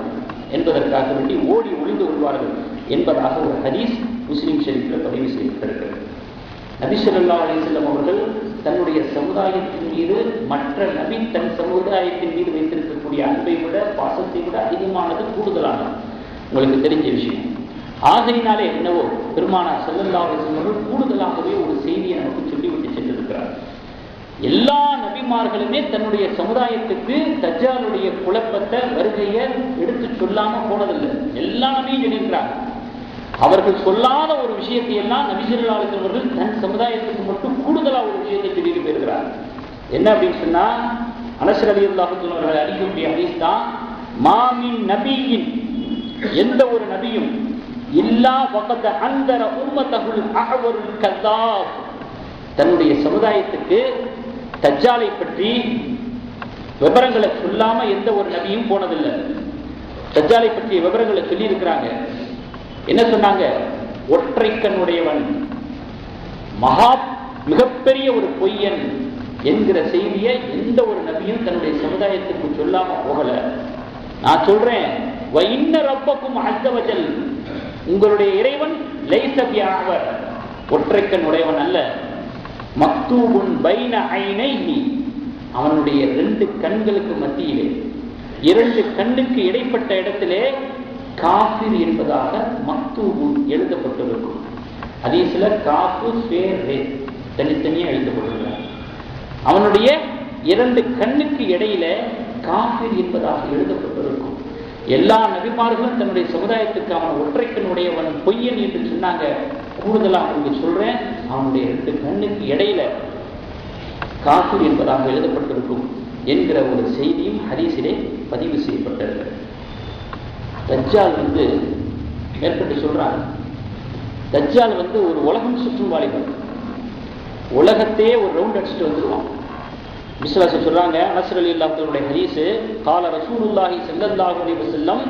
என்பதற்காக வேண்டி ஓடி ஒளிந்து கொள்வார்கள் என்பதாக ஒரு ஹதீஸ் முஸ்லிம் ஷரீஃபில் பதிவு செய்யப்பட்டிருக்கிறது. நபி ஸல்லல்லாஹு அலைஹி வஸல்லம் அவர்கள் தன்னுடைய சமுதாயத்தின் மீது மற்ற நபி தன் சமுதாயத்தின் மீது வைத்திருக்கக்கூடிய அன்பை விட, பாசத்தை விட அதிகமானது, கூடுதலானது. உங்களுக்கு தெரிஞ்ச விஷயம். ஆகையினாலே என்னவோ பெருமானார் ஸல்லல்லாஹு அலைஹி வஸல்லம் அவர்கள் கூடுதலாகவே ஒரு செய்தியை நமக்கு சொல்லிவிட்டு சென்றிருக்கிறார். எல்லா நபிமார்களுமே தன்னுடைய சமுதாயத்துக்கு தஜ்ஜாலுடைய குழப்பத்தை, வருகையை எடுத்து சொல்லாம போனதில்லை. எல்லா நபியும் சொல்லியிருக்கிறாங்க. அவர்கள் சொல்லாத ஒரு விஷயத்தை எல்லாம் நபி ஸல்லல்லாஹு அலைஹி வஸல்லம் அவர்கள் தன் சமுதாயத்துக்கு மட்டும் கூடுதலாக ஒரு விஷயத்தை சொல்லிட்டு போயிருக்கிறார். என்ன அப்படின்னு சொன்னா, அனஸ் ரலியல்லாஹு அன்ஹு அவர்கள் அறிவிக்கக்கூடிய ஹதீஸ் தான், மாமின் நபியின், எந்த ஒரு நபியும் இல்லா வகத அந்தர உம்மத்தஹுல் அஹ்வருல் கஸாப், தன்னுடைய சமுதாயத்துக்கு தஜ்ஜாலை பற்றி விவரங்களை சொல்லாம எந்த ஒரு நபியும் போனதில்லை. தஜ்ஜாலை பற்றிய விவரங்களை சொல்லி இருக்கிறாங்க. என்ன சொன்னாங்க? ஒற்றை கண்ணுடையவன், மிகப்பெரிய ஒரு பொய்யன் என்கிற செய்தியை எந்த ஒரு நபியும் தன்னுடைய சமுதாயத்துக்கு சொல்லாம போகல. நான் சொல்றேன், இன்ன ரப்பக்கும் அஸ்ஸ வஜல், உங்களுடைய இறைவன் லைஸ பிஅஅவர், ஒற்றை கண்ணுடையவன் அல்ல. மக்தூபுன் பைன ஐனைஹி, அவனுடைய 2 கண்களுக்கு மத்தியிலே, 2 கண்ணுக்கு இடைப்பட்ட இடத்திலே காஃபிர் என்பதாக மக்தூபுன் எழுதப்பட்டிருக்கும். ஹதீஸ்ல காஃபு ஃபேர் ரே தனித்தனியா எழுதப்பட்டிருக்கிறார். அவனுடைய 2 கண்ணுக்கு இடையில காஃபிர் என்பதாக எழுதப்பட்டிருக்கும். எல்லா நபிமார்களும் தன்னுடைய சமுதாயத்துக்கு அவன் ஒற்றைக்கண்ணுடையவன், பொய்யன் என்று சொன்னாங்க. கூடுதலாக உங்களுக்கு சொல்றேன், அவனுடைய 2 கண்ணுக்கு இடையில காஃபிர் என்பதாக எழுதப்பட்டிருக்கும் என்கிற ஒரு செய்தியும் ஹதீஸிலே பதிவு செய்யப்பட்டிருக்கிறது. தஜ்ஜால் மேற்பட்டு சொல்றாங்க, தஜ்ஜால் ஒரு உலகம் சுற்றும் வாலிபன். உலகத்தையே ஒரு ரவுண்ட் அடிச்சுட்டு வந்துருவான். விஸ்வாசம் சொல்றாங்க, அனஸ் ரலியல்லாஹு அன்ஹு ஹதீஸ், கால ரசூலுல்லாஹி ஸல்லல்லாஹு அலைஹி வஸல்லம்,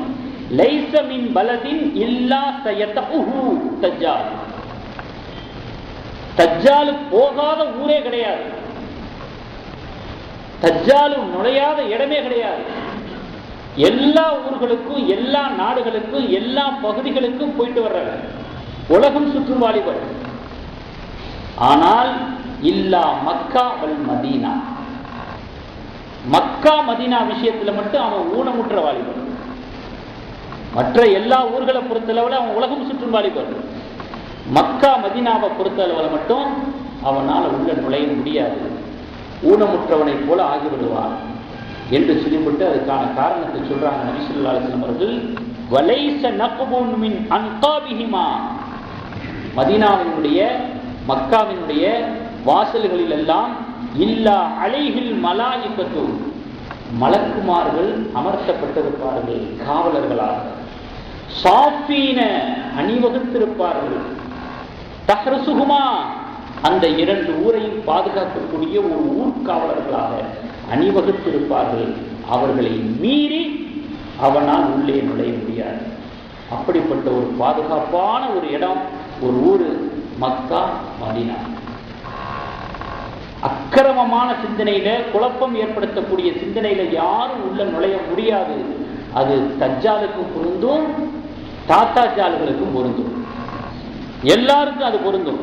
லைஸ மின் பலதின் இல்லா சயதஹு தஜ்ஜால். தஜ்ஜால் போகாத ஊரே கிடையாது, தஜ்ஜால் நுழையாத இடமே கிடையாது. எல்லா ஊர்களுக்கும், எல்லா நாடுகளுக்கும், எல்லா பகுதிகளுக்கும் போயிட்டு வர்றாங்க. உலகம் சுற்றும் வாலிபர். ஆனால் இல்லா மக்கா வல் மதீனா, மக்கா மதீனா விஷயத்துல மட்டும் அவன் ஊனமுற்ற வாலிபர். மற்ற எல்லா ஊர்களை பொறுத்தளவில் அவன் உலகம் சுற்றும் வாலிபர். மக்கா மதீனாவை பொறுத்தளவில் மட்டும் அவனால் உள்ள நுழைய முடியாது, ஊனமுற்றவனை போல ஆகிவிடுவான் என்று சொல்லிவிட்டு அதுக்கான காரணத்தை சொல்றாங்க நபி ஸல்லல்லாஹு அலைஹி வஸல்லம் அவர்கள். வலைஸ நக்புன் மின் அன்காபிஹிமா, மதீனாவினுடைய மக்காவினுடைய வாசல்களில் எல்லாம் இல்லா அலைஹில் மலாயிகத்து, மலக்குமார்கள் அமர்த்தப்பட்டிருப்பார்கள் காவலர்களாக. சாஃபீன, அணிவகுத்திருப்பார்கள். தஹ்ரசுஹுமா, அந்த 2 ஊரையும் பாதுகாக்கக்கூடிய ஒரு ஊர்காவலர்களாக அணிவகுத்திருப்பார்கள். அவர்களை மீறி அவனால் உள்ளே நுழைய முடியாது. அப்படிப்பட்ட ஒரு பாதுகாப்பான ஒரு இடம், ஒரு ஊரு மக்கா மதீனா. அக்கிரமமான சிந்தனையில, குழப்பம் ஏற்படுத்தக்கூடிய சிந்தனையில யாரும் உள்ள நுழைய முடியாது. அது தஜ்ஜாலுக்கும் பொருந்தும், தாத்தாஜால்களுக்கும் பொருந்தும், எல்லாருக்கும் அது பொருந்தும்.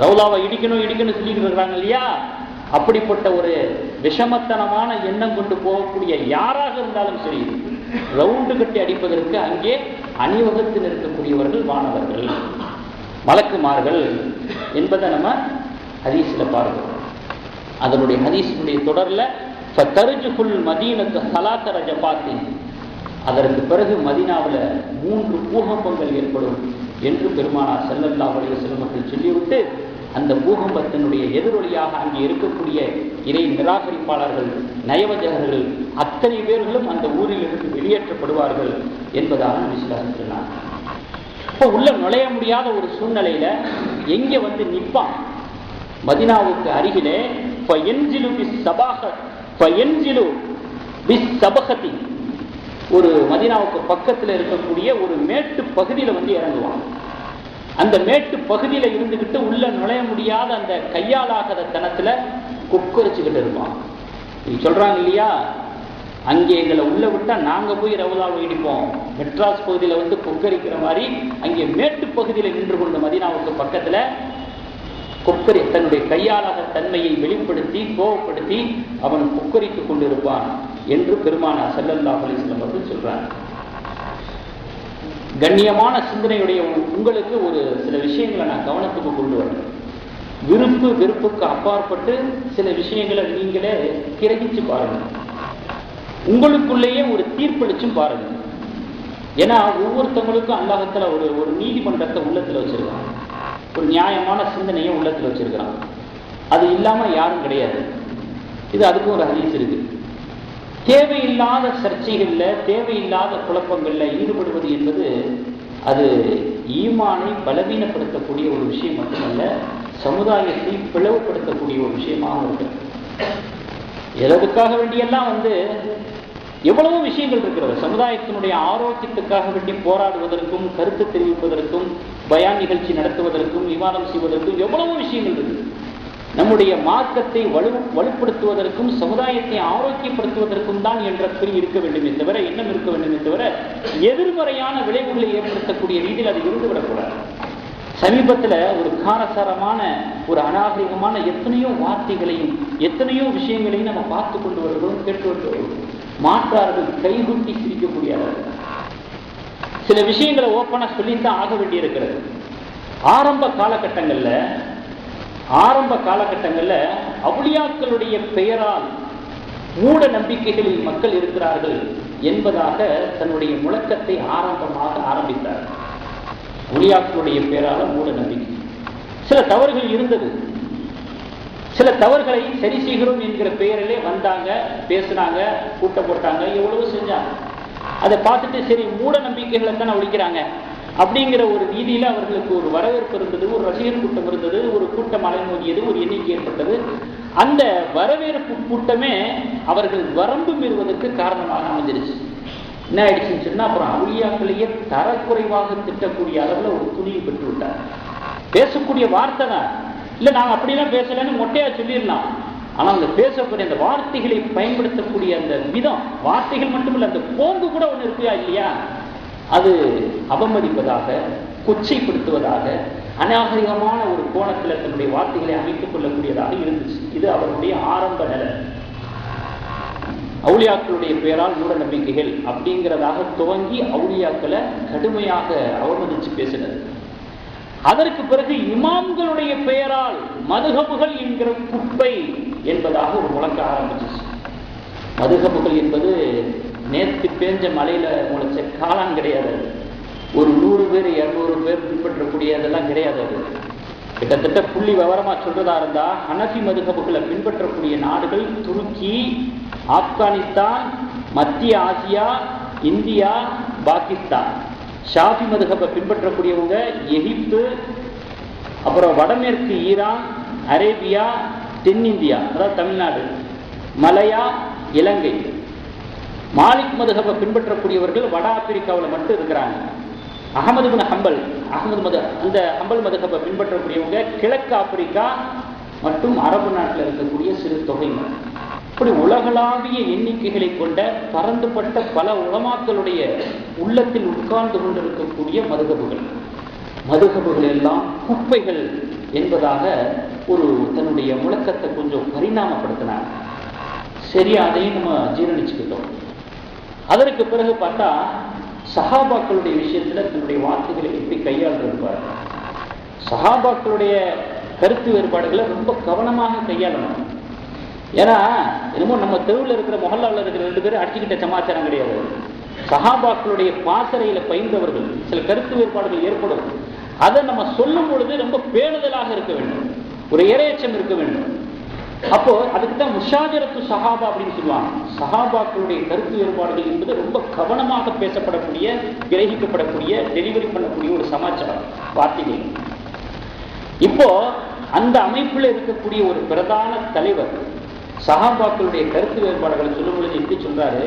ரவுலாவை இடிக்கணும் இடிக்கணும் சொல்லிட்டு இருக்கிறாங்க இல்லையா, அப்படிப்பட்ட ஒரு விஷமத்தனமான எண்ணம் கொண்டு போகக்கூடிய யாராக இருந்தாலும் சரி, ரவுண்டு கட்டி அடிப்பதற்கு அங்கே அணிவகுத்தில் இருக்கக்கூடியவர்கள் வானவர்கள், மலக்குமார்கள் என்பதை நம்ம ஹதீஸில் பார்க்கிறோம். அதனுடைய ஹதீஸினுடைய தொடரில் ஃபதர்ஜுல் மதீனத்து ஸலாத்த ரஜபாத்தின், அதற்கு பிறகு மதீனாவில் 3 பூகம்பங்கள் ஏற்படும் என்று பெருமானார் ஸல்லல்லாஹு அலைஹி வஸல்லம் அவர்கள் சொல்லிவிட்டு, அந்த பூகம்பத்தினுடைய எதிரொலியாக அங்கே இருக்கக்கூடிய இறை நிராகரிப்பாளர்கள், நயவஞ்சகர்கள் அத்தனை பேர்களும் அந்த ஊரில் இருந்து வெளியேற்றப்படுவார்கள் என்பதாக விசுவாசம் சொன்னார். இப்போ உள்ள நுழைய முடியாத ஒரு சூழ்நிலையில எங்க வந்து நிற்பான்? மதீனாவுக்கு அருகிலே ஒரு மதீனாவுக்கு பக்கத்தில் இருக்கக்கூடிய ஒரு மேட்டு பகுதியில் வந்து இறங்குவான். அந்த மேட்டு பகுதியில் இருந்துகிட்டு உள்ள நுழைய முடியாத அந்த கையாலாகாத தனத்துல கொக்கரிச்சுக்கிட்டு இருப்பான். சொல்றாங்க இல்லையா, அங்கே எங்களை உள்ள விட்டா நாங்க போய் ரவுலாவை இடிப்போம். மெட்ராஸ் பகுதியில் வந்து கொக்கரிக்கிற மாதிரி அங்கே மேட்டு பகுதியில் நின்று கொண்ட மதீனாவுக்கு பக்கத்துல கொக்கரி தன்னுடைய கையாளாக தன்மையை வெளிப்படுத்தி கோபப்படுத்தி அவன் கொக்கரித்துக் கொண்டிருப்பான் என்று பெருமானார் ஸல்லல்லாஹு அலைஹி வஸல்லம் அவர்கள் சொல்றார். கண்ணியமான சிந்தனையுடைய உங்களுக்கு ஒரு சில விஷயங்களை நான் கவனத்துக்கு கொண்டு வரேன். விருப்பு வெறுப்புக்கு அப்பாற்பட்டு சில விஷயங்களை நீங்களே கிரகிச்சு பாருங்க, உங்களுக்குள்ளேயே ஒரு தீர்ப்பளிச்சும் பாருங்க. ஏன்னா ஒவ்வொருத்தவங்களுக்கும் அல்லாஹ்வுத்தாலா ஒரு நீதிமன்றத்தை உள்ளத்துல வச்சிருக்கான், ஒரு நியாயமான சிந்தனையை உள்ளத்துல வச்சிருக்கிறான். அது இல்லாம யாரும் கிடையாது. இது அதுக்கும் ஒரு ஹதீஸ் இருக்கு. தேவையில்லாத சர்ச்சைகள்ல, தேவையில்லாத குழப்பங்கள்ல ஈடுபடுவது என்பது அது ஈமானை பலவீனப்படுத்தக்கூடிய ஒரு விஷயம் மட்டுமல்ல, சமுதாயத்தை பிளவுபடுத்தக்கூடிய ஒரு விஷயமாக இருக்கு. எதற்காக வேண்டியெல்லாம் வந்து எவ்வளவோ விஷயங்கள் இருக்கிறது. சமுதாயத்தினுடைய ஆரோக்கியத்துக்காக வேண்டி போராடுவதற்கும், கருத்து தெரிவிப்பதற்கும், பயான் நிகழ்ச்சி நடத்துவதற்கும், விவாதம் செய்வதற்கும் எவ்வளவோ விஷயங்கள் இருக்குது. நம்முடைய மார்க்கத்தை வலுப்படுத்துவதற்கும், சமுதாயத்தை ஆரோக்கியப்படுத்துவதற்கும் தான் என்ற குறி இருக்க வேண்டுமே தவிர, எண்ணம் இருக்க வேண்டுமே தவிர, எதிர்மறையான விளைவுகளை ஏற்படுத்தக்கூடிய ரீதியில் அது இருந்துவிடக்கூடாது. சமீபத்தில் ஒரு காரசாரமான, ஒரு அநாகரிகமான எத்தனையோ வார்த்தைகளையும் எத்தனையோ விஷயங்களையும் நம்ம பார்த்து கொண்டு வருகிறோம், கேட்டு வருகிறோம். மாற்றார்கள் கைகுட்டி சிரிக்கக்கூடிய சில விஷயங்களை ஓப்பனா சொல்லித்தான் ஆக வேண்டியிருக்கிறது. ஆரம்ப காலகட்டங்கள்ல அவுலியாக்களுடைய பெயரால் மூட நம்பிக்கைகளில் மக்கள் இருக்கிறார்கள் என்பதாக தன்னுடைய முழக்கத்தை ஆரம்பித்தார். அவுலியாக்களுடைய பெயரால மூட நம்பிக்கை, சில தவறுகள் இருந்தது. சில தவறுகளை சரி செய்கிறோம் என்கிற பெயரிலே வந்தாங்க, பேசினாங்க, கூட்டம் போட்டாங்க, எவ்வளவு செஞ்சாங்க. அதை பார்த்துட்டு சரி மூட நம்பிக்கைகளை தானே ஒழிக்கிறாங்க அப்படிங்கிற ஒரு ரீதியில அவர்களுக்கு ஒரு வரவேற்பு இருந்தது, ஒரு ரசிகர் கூட்டம் இருந்தது, ஒரு கூட்டம் அலைமோதியது, ஒரு எண்ணிக்கை ஏற்பட்டது. அந்த வரவேற்பு கூட்டமே அவர்கள் வரம்பு மீறுவதற்கு காரணமாக அமைஞ்சிருச்சு. என்ன ஆயிடுச்சுன்னு சொன்னா, அப்புறம் அவுலியாக்களையே தரக்குறைவாக திட்டக்கூடிய அளவுல ஒரு துணியை பெற்று விட்டார். பேசக்கூடிய வார்த்தை தான் இல்லை, நாங்கள் அப்படிலாம் பேசலன்னு மொட்டையா சொல்லிடலாம். ஆனால் அந்த பேசக்கூடிய அந்த வார்த்தைகளை பயன்படுத்தக்கூடிய அந்த விதம், வார்த்தைகள் மட்டுமில்லை, அந்த போங்கு கூட ஒன்று இருக்குயா இல்லையா, அது அவமதிப்பதாக, கொச்சைப்படுத்துவதாக, அநாகரிகமான ஒரு கோணத்தில் தன்னுடைய வார்த்தைகளை அமைத்துக் கொள்ளக்கூடியதாக இருந்துச்சு. இது அவருடைய ஆரம்ப நிலை. அவுலியாக்களுடைய பெயரால் மூட நம்பிக்கைகள் அப்படிங்கிறதாக துவங்கி அவுலியாக்களை கடுமையாக அவமதிச்சு பேசினது. அதற்கு பிறகு இமாம்களுடைய பெயரால் மதுஹபுகள் என்கிற குப்பை என்பதாக ஒரு முழக்க ஆரம்பிச்சிச்சு. மதுஹபுகள் என்பது நேற்று பேஞ்ச மலையில முளைச்ச காளான் கிடையாது. ஒரு 100 பேர் 200 பேர் பின்பற்றக்கூடிய அதெல்லாம் கிடையாது. அது கிட்டத்தட்ட புள்ளி விவரமா சொல்றதா இருந்தா, ஹனஃபி மதுஹபுகளை பின்பற்றக்கூடிய நாடுகள் துருக்கி, ஆப்கானிஸ்தான், மத்திய ஆசியா, இந்தியா, பாகிஸ்தான். ஷாஃபி மதுஹபை பின்பற்றக்கூடியவங்க எகிப்து, அப்புறம் வடமேற்கு ஈரான், அரேபியா, தென்னிந்தியா அதாவது தமிழ்நாடு, மலையா, இலங்கை. மாலிக் மதுஹபை பின்பற்றக்கூடியவர்கள் வட ஆப்பிரிக்காவில் மட்டும் இருக்கிறாங்க. அகமது பின் ஹம்பல், அந்த ஹம்பல் மதுஹபை பின்பற்றக்கூடியவங்க கிழக்கு ஆப்பிரிக்கா மற்றும் அரபு நாட்டில் இருக்கக்கூடிய சிறு தொகையினர். இப்படி உலகளாவிய எண்ணிக்கைகளை கொண்ட பரந்துபட்ட பல உலமாக்களுடைய உள்ளத்தில் உட்கார்ந்து கொண்டிருக்கக்கூடிய மதுஹபுகள் எல்லாம் குப்பைகள் என்பதாக ஒரு தன்னுடைய முழக்கத்தை கொஞ்சம் பரிணாமப்படுத்தினார். சரி, அதையும் நம்ம ஜீரணிச்சுக்கிட்டோம். அதற்கு பிறகு பார்த்தா சஹாபாக்களுடைய விஷயத்துல தன்னுடைய வார்த்தைகளை எப்படி கையாளுறாரு. சஹாபாக்களுடைய கருத்து வேறுபாடுகளை ரொம்ப கவனமாக கையாளணும். ஏன்னா என்னமோ நம்ம தெருவில் இருக்கிற மொஹல்லாவில் இருக்கிற 2 பேரும் அடிச்சுக்கிட்ட சமாச்சாரம் கிடையாது. சஹாபாக்களுடைய பாசறையில பயின்றவர்கள், சில கருத்து வேறுபாடுகள் ஏற்படும். அதை நம்ம சொல்லும் பொழுது ரொம்ப பேணுதலாக இருக்க வேண்டும், ஒரு இரையச்சம் இருக்க வேண்டும். அப்போ அதுக்கு தான் முஷாஜரத்து சஹாபா அப்படின்னு சொல்லுவாங்க. சஹாபாக்களுடைய கருத்து வேறுபாடுகள் என்பது ரொம்ப கவனமாக பேசப்படக்கூடிய, கிரகிக்கப்படக்கூடிய, டெலிவரி பண்ணக்கூடிய ஒரு சமாச்சாரம் வார்த்தைகள். இப்போ அந்த அமைப்பில் இருக்கக்கூடிய ஒரு பிரதான தலைவர் சஹாபாக்களுடைய கருத்து வேறுபாடுகளை சொல்லும் பொழுது எப்படி சொல்றாரு,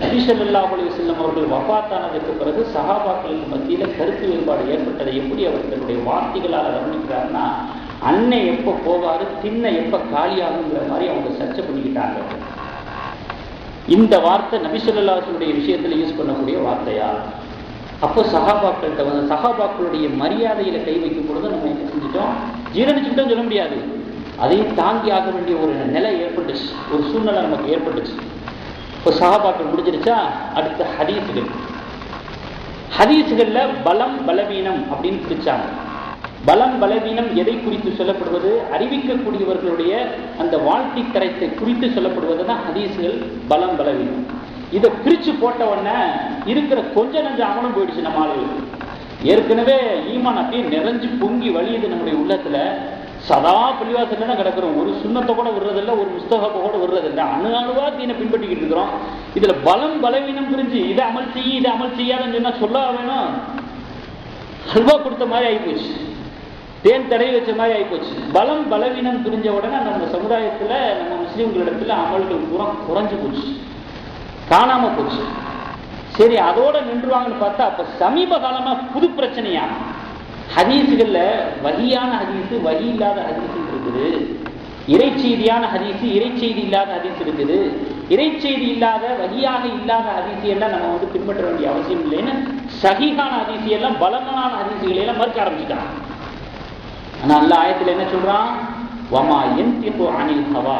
நபி ஸல்லல்லாஹு அலைஹி வஸல்லம் அவர்கள் வஃபாத்தானதுக்கு பிறகு சஹாபாக்களுக்கு மத்தியில கருத்து வேறுபாடு ஏற்பட்டதை எப்படி அவர் தன்னுடைய வார்த்தைகளால் வர்ணிக்கிறாருன்னா, அன்னை எப்போ போவாரு, திண்ணை எப்ப காலியாகுங்கிற மாதிரி அவங்க சர்ச்சை பண்ணிக்கிட்டாங்க. இந்த வார்த்தை நபி ஸல்லல்லாஹு அலைஹி வஸல்லம் விஷயத்துல யூஸ் பண்ணக்கூடிய வார்த்தையா? அப்போ சஹாபாக்கள்கிட்ட வந்து சஹாபாக்களுடைய மரியாதையில கை வைக்கும் பொழுது நம்ம என்ன செஞ்சுட்டோம், ஜீரணிச்சுக்கிட்டோம் சொல்ல முடியாது, அதையும் தாங்கி ஆக வேண்டிய ஒரு நிலை ஏற்பட்டுச்சு, ஒரு சூழ்நிலை நமக்கு ஏற்பட்டுச்சு. இப்போ சஹாபாக்கள் முடிஞ்சிருச்சா, அடுத்த ஹதீஸுகள். ஹதீஸுகள்ல பலம் பலவீனம் அப்படின்னு பிரிச்சாங்க. பலம் பலவீனம் எதை குறித்து சொல்லப்படுவது, அறிவிக்கக்கூடியவர்களுடைய அந்த வாழ்க்கை தரத்தை குறித்து சொல்லப்படுவது தான் ஹதீஸுகள் பலம் பலவீனம். இதை பிரிச்சு போட்ட உடனே இருக்கிற கொஞ்ச நஞ்ச அமலும் போயிடுச்சு நம்ம ஆளுகளுக்கு. ஏற்கனவே ஈமான் அப்படியே நிறைஞ்சு பொங்கி வழியுது நம்முடைய உள்ளத்துல. சதா பள்ளிவாசல்ல தான் கிடக்கிறோம், ஒரு சுண்ணத்தை கூட விடுறதில்லை, ஒரு முஸ்தகப்பை கூட விடுறதில்லை, அணுவா தீனை பின்பற்றிக்கிட்டு இருக்கிறோம். இதுல பலம் பலவீனம் புரிஞ்சு இதை அமல் செய்ய இதை அமல் செய்யாதுன்னு சொன்னா சொல்ல வேணும். அல்வா கொடுத்த மாதிரி ஆகிப்போச்சு, தேன் தடவி வச்ச மாதிரி ஆகிப்போச்சு. பலம் பலவீனம் புரிஞ்ச உடனே நம்ம சமுதாயத்துல, நம்ம முஸ்லீம்களிடத்துல அமல்கள் குறைஞ்சு போச்சு, காணாம போச்சு. சரி, அதோட நின்றுவாங்கன்னு பார்த்தா அப்ப சமீப காலமா புது பிரச்சனையா ஹதீஸுகள்ல வஹியான ஹதீஸு, வஹி இல்லாத ஹதீஸ் இருக்குது, இறைச்செய்தியான ஹதீஸு, இறைச்செய்தி இல்லாத ஹதீஸ் இருக்குது. இறைச்செய்தி இல்லாத வஹியாக இல்லாத ஹதீஸை எல்லாம் நம்ம வந்து பின்பற்ற வேண்டிய அவசியம் இல்லைன்னு சஹீஹான ஹதீஸை எல்லாம், பலமான ஹதீஸுகளை எல்லாம் மறுக்க ஆரம்பிச்சுட்டாங்க. ஆனா அல்லாஹ் ஆயத்துல என்ன சொல்றான், வமா யன்திகு அனில் ஹவா,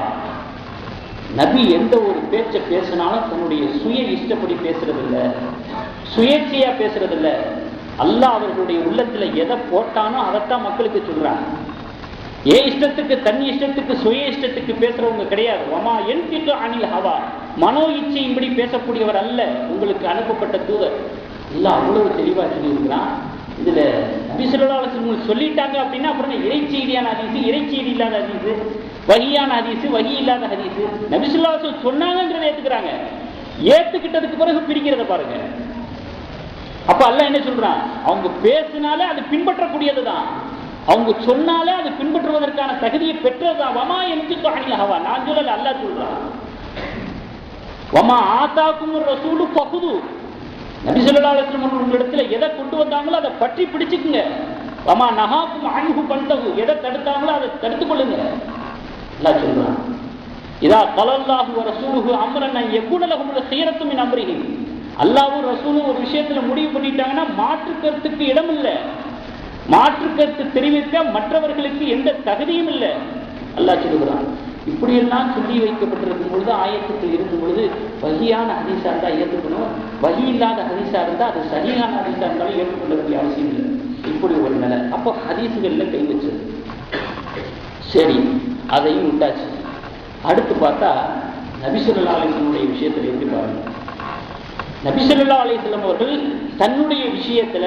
நபி எந்த ஒரு பேச்சை பேசினாலும் தன்னுடைய சுய இஷ்டப்படி பேசுறதில்லை, சுயேட்சையா பேசுறதில்லை. அல்லாஹ் அவர்களுடைய உள்ளத்துல எதை போட்டானோ அதைத்தான் மக்களுக்கு சொல்றாங்க. ஏன் இஷ்டத்துக்கு, தன் இஷ்டத்துக்கு, சுய இஷ்டத்துக்கு பேசுறவங்க கிடையாது. வமா யன்திகு அனில் ஹவா, மனோ இச்சையின்படி பேசக்கூடியவர் அல்ல உங்களுக்கு அனுப்பப்பட்ட தூதர். அல்லாஹ் அவ்வளவு தெளிவா சொல்லியிருக்கிறான். இதுல நபி ஸல்லல்லாஹு அலைஹி வஸல்லம் சொல்லிட்டாங்க அப்படின்னா அப்புறம் இறைச்செய்தியான ஹதீஸ், இறைச்செய்தி இல்லாத ஹதீஸ், வஹியான ஹதீஸ், வஹி இல்லாத ஹதீஸ். நபி ஸல்லல்லாஹு அலைஹி வஸல்லம் சொன்னாங்கன்றதை ஏத்துக்கிறாங்க. ஏத்துக்கிட்டதுக்கு பிறகு பிரிக்கிறத பாருங்க. அப்ப அல்லாஹ் என்ன சொல்றான், அவங்க பேசினாலே அது பின்பற்றக்கூடியதுதான், அவங்க சொன்னாலே அது பின்பற்றுவதற்கான தகுதியை பெற்றதுதான். வமா யன்திகு அனில் ஹவா, நான் சொல்லல, அல்லாஹ் சொல்றான். வமா ஆதாகுமுர் ரசூலு ஃபஹுது, நபி ஸல்லல்லாஹு அலைஹி வஸல்லம் உங்களிடத்துல எதை கொண்டு வந்தாங்களோ அதை பற்றி பிடிச்சுக்குங்க. வமா நஹாகும் அன்ஹு ஃபன்தஹு, எதை தடுத்தாங்களோ அதை தடுத்துக் கொள்ளுங்க. அல்லாஹ் சொல்றான், இதா ஸல்லல்லாஹு வ ரசூலுஹு அம்ரன் யகுன லஹுல் ഖിയറத்து மின் அம்ரிஹி, அல்லாஹ்வும் ரசூலும் ஒரு விஷயத்துல முடிவு பண்ணிட்டாங்கன்னா மாற்று கருத்துக்கு இடம் இல்லை, மாற்று கருத்து தெரிவிக்க மற்றவர்களுக்கு எந்த தகுதியும் இல்லை. அல்லாஹ் சொல்லுகிறான். இப்படியெல்லாம் சொல்லி வைக்கப்பட்டிருக்கும் பொழுது, ஆயத்துக்கள் இருக்கும் பொழுது, வஹியான ஹதீஸா இருந்தா ஏற்றுக்கணும், வஹி இல்லாத ஹதீஸா இருந்தா அது சஹீஹான ஹதீஸா இருந்தாலும் ஏற்றுக்கொள்ள வேண்டிய அவசியம் இல்லை. இப்படி ஒரு நிலை. அப்போ ஹதீஸுகள்ல கை வச்சது சரி, அதையும் விட்டாச்சு. அடுத்து பார்த்தா நபி ஸல்லல்லாஹு அலைஹி வஸல்லம் விஷயத்துல எப்படி பாருங்க. நபி ஸல்லல்லாஹு அலைஹி வஸல்லம் அவர்கள் தன்னுடைய விஷயத்துல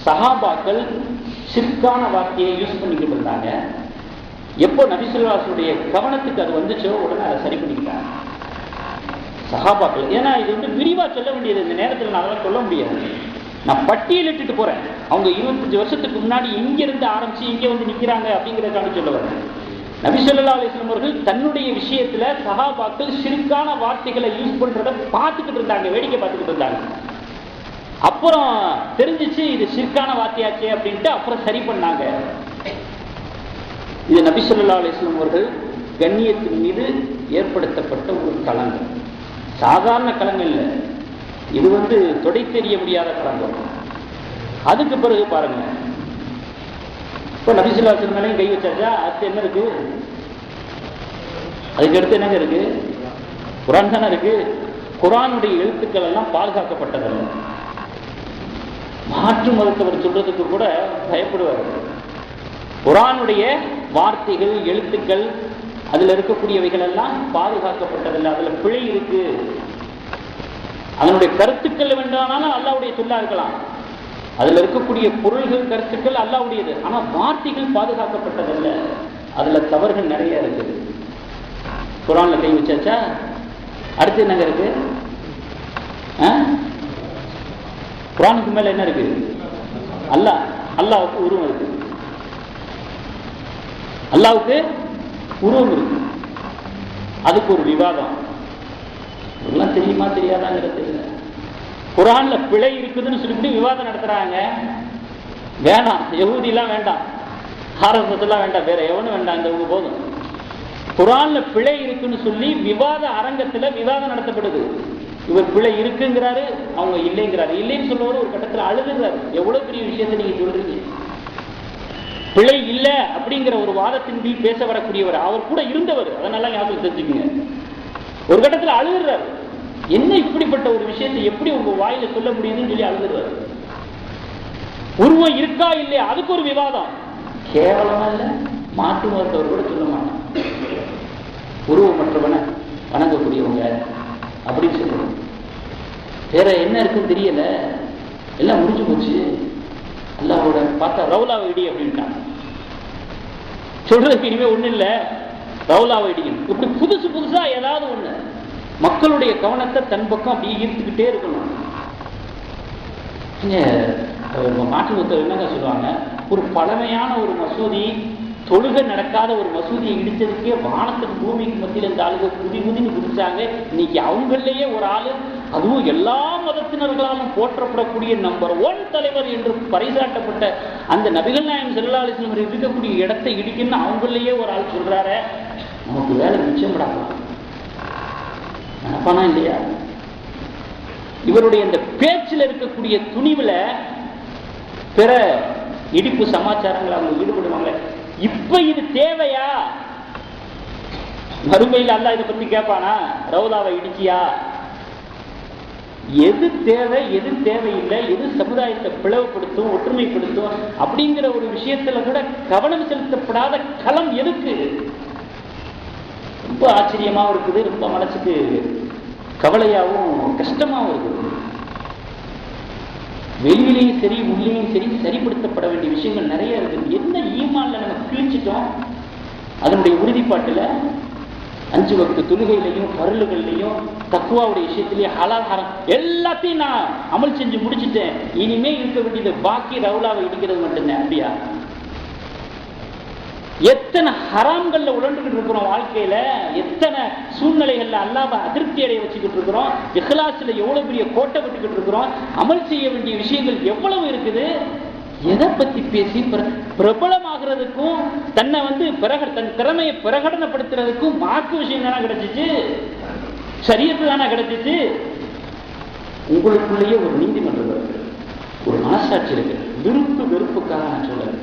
சஹாபாக்கள் ஷிர்கான வார்த்தையை யூஸ் பண்ணிக்கிட்டு இருந்தாங்க. எப்போ நபி ஸல்லல்லாஹு அலைஹி வஸல்லம் கவனத்துக்கு அது வந்துச்சோ உடனே அதை சரி பண்ணிக்கிட்டாங்க சஹாபாக்கள். ஏன்னா இது வந்து விரிவா சொல்ல வேண்டியது, இந்த நேரத்தில் நான் அதெல்லாம் சொல்ல முடியாது. நான் பட்டியலிட்டு போறேன். அவங்க 25 வருஷத்துக்கு முன்னாடி இங்க இருந்து ஆரம்பிச்சு இங்க வந்து நிக்கிறாங்க அப்படிங்கிறதுக்காக சொல்ல வரேன். நபி ஸல்லல்லாஹு அலைஹி வஸல்லம் அவர்கள் தன்னுடைய விஷயத்துல சஹாபாக்கள் ஷிர்கான வார்த்தைகளை யூஸ் பண்றத பார்த்துக்கிட்டு இருந்தாங்க, வேடிக்கை பார்த்துக்கிட்டு இருந்தாங்க. அப்புறம் தெரிஞ்சிச்சு இது ஷிர்கான வார்த்தையாச்சே அப்படின்ட்டு அப்புறம் சரி பண்ணாங்க. இது நபி ஸல்லல்லாஹு அலைஹி வஸல்லம் அவர்கள் கண்ணியத்தின் மீது ஏற்படுத்தப்பட்ட ஒரு களங்கம், சாதாரண களங்கம் இல்லை. இது வந்து தொடை தெரிய முடியாத களங்கம். அதுக்கு பிறகு பாருங்க, இப்போ நபி ஸல்லல்லாஹு அலைஹி வஸல்லம் மேலேயும் கை வச்சாச்சா, அடுத்து என்ன இருக்கு? அதுக்கு அடுத்து என்னங்க இருக்கு? குர்ஆன் தானே இருக்கு. குர்ஆனுடைய எழுத்துக்கள் எல்லாம் பாதுகாக்கப்பட்டதல்ல. மாற்று மதத்தவர் சொல்றதுக்கு கூட பயப்படுவார். குர்ஆனுடைய வார்த்தைகள், எழுத்துக்கள், அதுல இருக்கக்கூடியவைகள் எல்லாம் பாதுகாக்கப்பட்டதில்லை, அதுல பிழை இருக்கு. அதனுடைய கருத்துக்கள் வேண்டானாலும் அல்லாஹ்வுடைய சொல்லா இருக்கலாம், அதுல இருக்கக்கூடிய பொருள்கள், கருத்துக்கள் அல்லாஹ்வுடையது. ஆனா வார்த்தைகள் பாதுகாக்கப்பட்டதில்லை, அதுல தவறுகள் நிறைய இருக்குது. குர்ஆன்ல கை வச்சாச்சா, அடுத்து என்னங்க இருக்கு? குர்ஆனுக்கு மேல என்ன இருக்கு? அல்லாஹ்வுக்கு உருவம் இருக்கு. அல்லாஹ்வுக்கு உருவம் இருக்கு. அதுக்கு ஒரு விவாதம். இதெல்லாம் தெரியுமா தெரியாதாங்கிறது இல்லை. குர்ஆன்ல பிழை இருக்குதுன்னு சொல்லிட்டு விவாதம் நடத்துறாங்க. வேண்டாம், யஹூதிலாம் வேண்டாம், ஆர்எஸ்எஸ் வேண்டாம், வேற எவனும் வேண்டாம், இந்த போதும். குர்ஆன்ல பிழை இருக்குன்னு சொல்லி விவாத அரங்கத்துல விவாதம் நடத்தப்படுது. இவர் பிழை இருக்குங்கிறாரு, அவங்க இல்லைங்கிறாரு. இல்லைன்னு சொல்லுவாரு, ஒரு கட்டத்தில் அழுதுறாரு. எவ்வளவு பெரிய விஷயத்தை நீங்க சொல்றீங்க? பிழை இல்லை அப்படிங்கிற ஒரு வாதத்தின் கீழ் பேச வரக்கூடியவர், அவர் கூட இருந்தவர், அதனால ஞாபகம் தெரிஞ்சுக்கங்க. ஒரு கட்டத்தில் அழுதுறாரு. என்ன இப்படிப்பட்ட ஒரு விஷயத்தை எப்படி உங்க வாயில சொல்ல முடியுதுன்னு சொல்லி அழுதுறாரு. உருவம் இருக்கா இல்லையா அதுக்கு ஒரு விவாதம். கேவலமா இல்ல, மாட்டு மருத்துவர் கூட சொல்ல மாட்டான், உருவமற்றவனை வணங்கக்கூடியவங்க அப்படின்னு சொல்லுவோம். வேற என்ன இருக்குன்னு தெரியல, எல்லாம் முடிஞ்சு போச்சு. அல்லாஹ்வோட பார்த்தா ரவுலாவை இடி அப்படின்ட்டான். சொல்றதுக்கு இனிமே ஒண்ணு இல்லை, ரவுலாவை இடிக்கணும். இப்படி புதுசு புதுசா ஏதாவது ஒண்ணு மக்களுடைய கவனத்தை தன் பக்கம் அப்படியே ஈர்த்துக்கிட்டே இருக்கணும். மாற்று மருத்துவர் என்னங்க சொல்லுவாங்க, ஒரு பழமையான ஒரு மசூதி, தொழுகை நடக்காத ஒரு மசூதியை இடிச்சதுக்கே வானத்துக்கு பூமிக்கு மத்தியில் இந்த ஆளுக குதின்னு குதிச்சாங்க. இன்னைக்கு அவங்களேயே ஒரு ஆளு, அதுவும் எல்லா மதத்தினர்களாலும் போற்றப்படக்கூடிய நம்பர் 1 தலைவர் என்று பறைசாட்டப்பட்ட அந்த நபிகள் நாயகம் ஸல்லல்லாஹு அலைஹி வஸல்லம் இருக்கக்கூடிய இடத்தை இடிக்கணும்னு அவங்களேயே ஒரு ஆள் சொல்றாரு. நமக்கு வேலை மிச்சமிடாதான் நினைப்பானா இல்லையா? இவருடைய இந்த பேச்சில் இருக்கக்கூடிய துணிவுல பிற இடிப்பு சமாச்சாரங்கள் அவங்க ஈடுபடுவாங்க. இப்ப இது தேவையா? மறுமையில் அல்லாஹ் இதை பத்தி கேட்பானா? ரவுலாவை இடிச்சியா? எது தேவை, எது தேவையில்லை, எது சமுதாயத்தை பிளவுபடுத்தும், ஒற்றுமைப்படுத்தும் அப்படிங்கிற ஒரு விஷயத்துல கூட கவனம் செலுத்தப்படாத களம் எதுக்கு? ரொம்ப ஆச்சரியமாவும் இருக்குது, ரொம்ப மனசுக்கு கவலையாகவும் கஷ்டமாகவும் இருக்குது. வெளியிலையும் சரி உள்ளேயும் சரி சரிப்படுத்தப்பட வேண்டிய விஷயங்கள் நிறைய இருக்குது. என்ன ஈமான்ல நம்ம கிழிச்சிட்டோம், அதனுடைய உறுதிப்பாட்டுல 5 வக்து தொழுகையிலையும் பருளுகள்லையும் தக்குவாவுடைய விஷயத்திலேயே ஹலால் ஹராம் எல்லாத்தையும் நான் அமல் செஞ்சு முடிச்சுட்டேன், இனிமே இருக்க வேண்டியது பாக்கி ரவுலாவை இடிக்கிறது மட்டும்தான். அப்படியா? எத்தனை ஹராம்கள்ல உழண்டுகிட்டு இருக்கிறோம் வாழ்க்கையில, எத்தனை சூழ்நிலைகள்ல அல்லாஹ்வை அதிருப்தி அடைய வச்சுக்கிட்டு இருக்கிறோம், இஹ்லாஸ்ல எவ்வளவு பெரிய கோட்டை விட்டுக்கிட்டு இருக்கிறோம், அமல் செய்ய வேண்டிய விஷயங்கள் எவ்வளவு இருக்குது. எதை பத்தி பேசி பிரபலமாகிறதுக்கும் தன்னை தன் திறமையை பிரகடனப்படுத்துறதுக்கும் மார்க்கு விஷயம் தானே கிடைச்சிச்சு, சரியத்து தானே கிடைச்சிச்சு. உங்களுக்குள்ளேயே ஒரு நீதிமன்றம் இருக்கு, ஒரு மனசாட்சி இருக்கு. விருப்பு வெறுப்புக்காக நான் சொல்ல,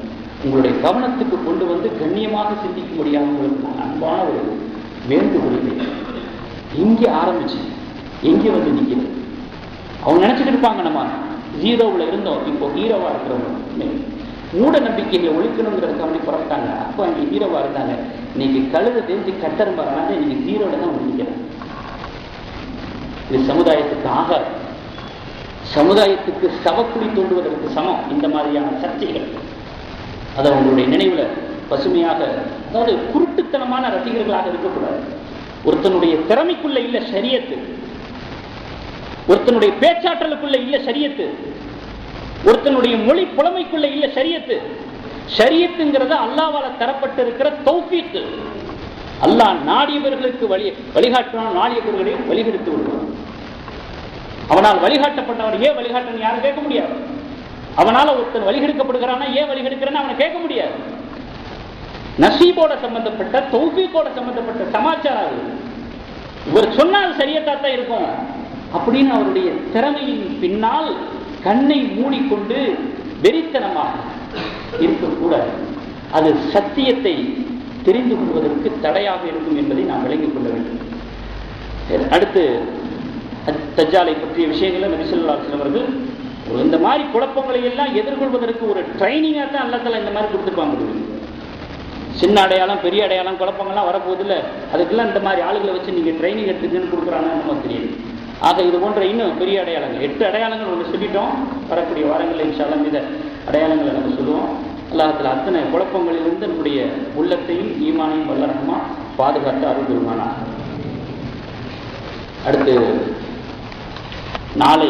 உங்களுடைய கவனத்துக்கு கொண்டு வந்து கண்ணியமாக சிந்திக்க முடியாதவங்களுக்கு நான் அன்பான ஒரு வேண்டுகோள். எங்கே ஆரம்பிச்சு எங்கே வந்து நிற்கிறது? அவங்க நினைச்சுட்டு இருப்பாங்க நம்ம ஜீரோவில் இருந்தோம், இப்போ ஹீரோவா இருக்கிறவங்க. மூட நம்பிக்கையை ஒழிக்கணுங்கிறதுக்காக புறப்பட்டாங்க, அப்போ அங்கே ஹீரோவா இருந்தாங்க. இன்னைக்கு கழுதை தெரிஞ்சு கட்டரும்பாங்க, இன்னைக்கு ஜீரோல தான் நிற்கிறேன். இது சமுதாயத்துக்கு ஆகாது, சமுதாயத்துக்கு சவக்குழி தோண்டுவதற்கு சமம் இந்த மாதிரியான சர்ச்சைகள். அதை உங்களுடைய நினைவுல பசுமையாக, அதாவது குருட்டுத்தனமான ரசிகர்களாக இருக்கக்கூடாது. ஒருத்தனுடைய திறமைக்குள்ள இல்ல ஷரியத்து, ஒருத்தனுடைய பேச்சாற்றலுக்குள்ள இல்ல ஷரியத்து, ஒருத்தனுடைய மொழி புலமைக்குள்ள இல்ல ஷரியத்து. ஷரியத்துங்கிறது அல்லாஹ்வால தரப்பட்டு இருக்கிற தௌஃபீக். அல்லாஹ் நாடியவர்களுக்கு வழிகாட்டினான், நாடியவர்களையும் வழிகெடுத்து விடுவான். அவனால் வழிகாட்டப்பட்டவன் ஏன் வழிகாட்டணும் யாரும் கேட்க முடியாது. அவனால ஒருத்தன் வழிகெடுக்கப்படுகிறானா ஏன் வழிகெடுக்கிறான்னு அவனை கேட்க முடியாது. நசீபோட சம்பந்தப்பட்ட தௌஃபீக்கோட சம்பந்தப்பட்ட சமாச்சாரம். இவர் சொன்னால் சரியத்தான் இருக்கும் அப்படின்னு அவருடைய திறமையின் பின்னால் கண்ணை மூடிக்கொண்டு வெறித்தனமாக இருக்கக்கூடாது. அது சத்தியத்தை தெரிந்து கொள்வதற்கு தடையாக இருக்கும் என்பதை நாம் விளங்கிக் கொள்ள வேண்டும். அடுத்து தஜ்ஜாலை பற்றிய விஷயங்களை நபி ஸல்லல்லாஹு அலைஹி வஸல்லம் அவர்கள் இந்த மாதிரி குழப்பங்களை எல்லாம் எதிர்கொள்வதற்கு ஒரு ட்ரைனிங்காக தான் அல்லாஹ் தஆலா இந்த மாதிரி கொடுத்துருப்பாங்க. சின்ன அடையாளம் பெரிய அடையாளம் குழப்பங்கள்லாம் வரப்போதில்லை, அதுக்கெல்லாம் இந்த மாதிரி ஆளுகளை வச்சு நீங்கள் ட்ரைனிங் எடுத்துக்கன்னு கொடுக்குறாங்கன்னு நமக்கு தெரியுது. ஆக இது போன்ற இன்னும் பெரிய அடையாளங்கள் 8 அடையாளங்கள் ஒன்று சொல்லிட்டோம். வரக்கூடிய வாரங்களில் இன்ஷா அல்லாஹ் இந்த அடையாளங்களை நம்ம சொல்லுவோம். அல்லாஹ் தஆலா அத்தனை குழப்பங்களிலிருந்து நம்முடைய உள்ளத்தையும் ஈமானையும் வல்ல ரஹ்மான் பாதுகாத்து அருள் புரிவானாக. அடுத்து நாளை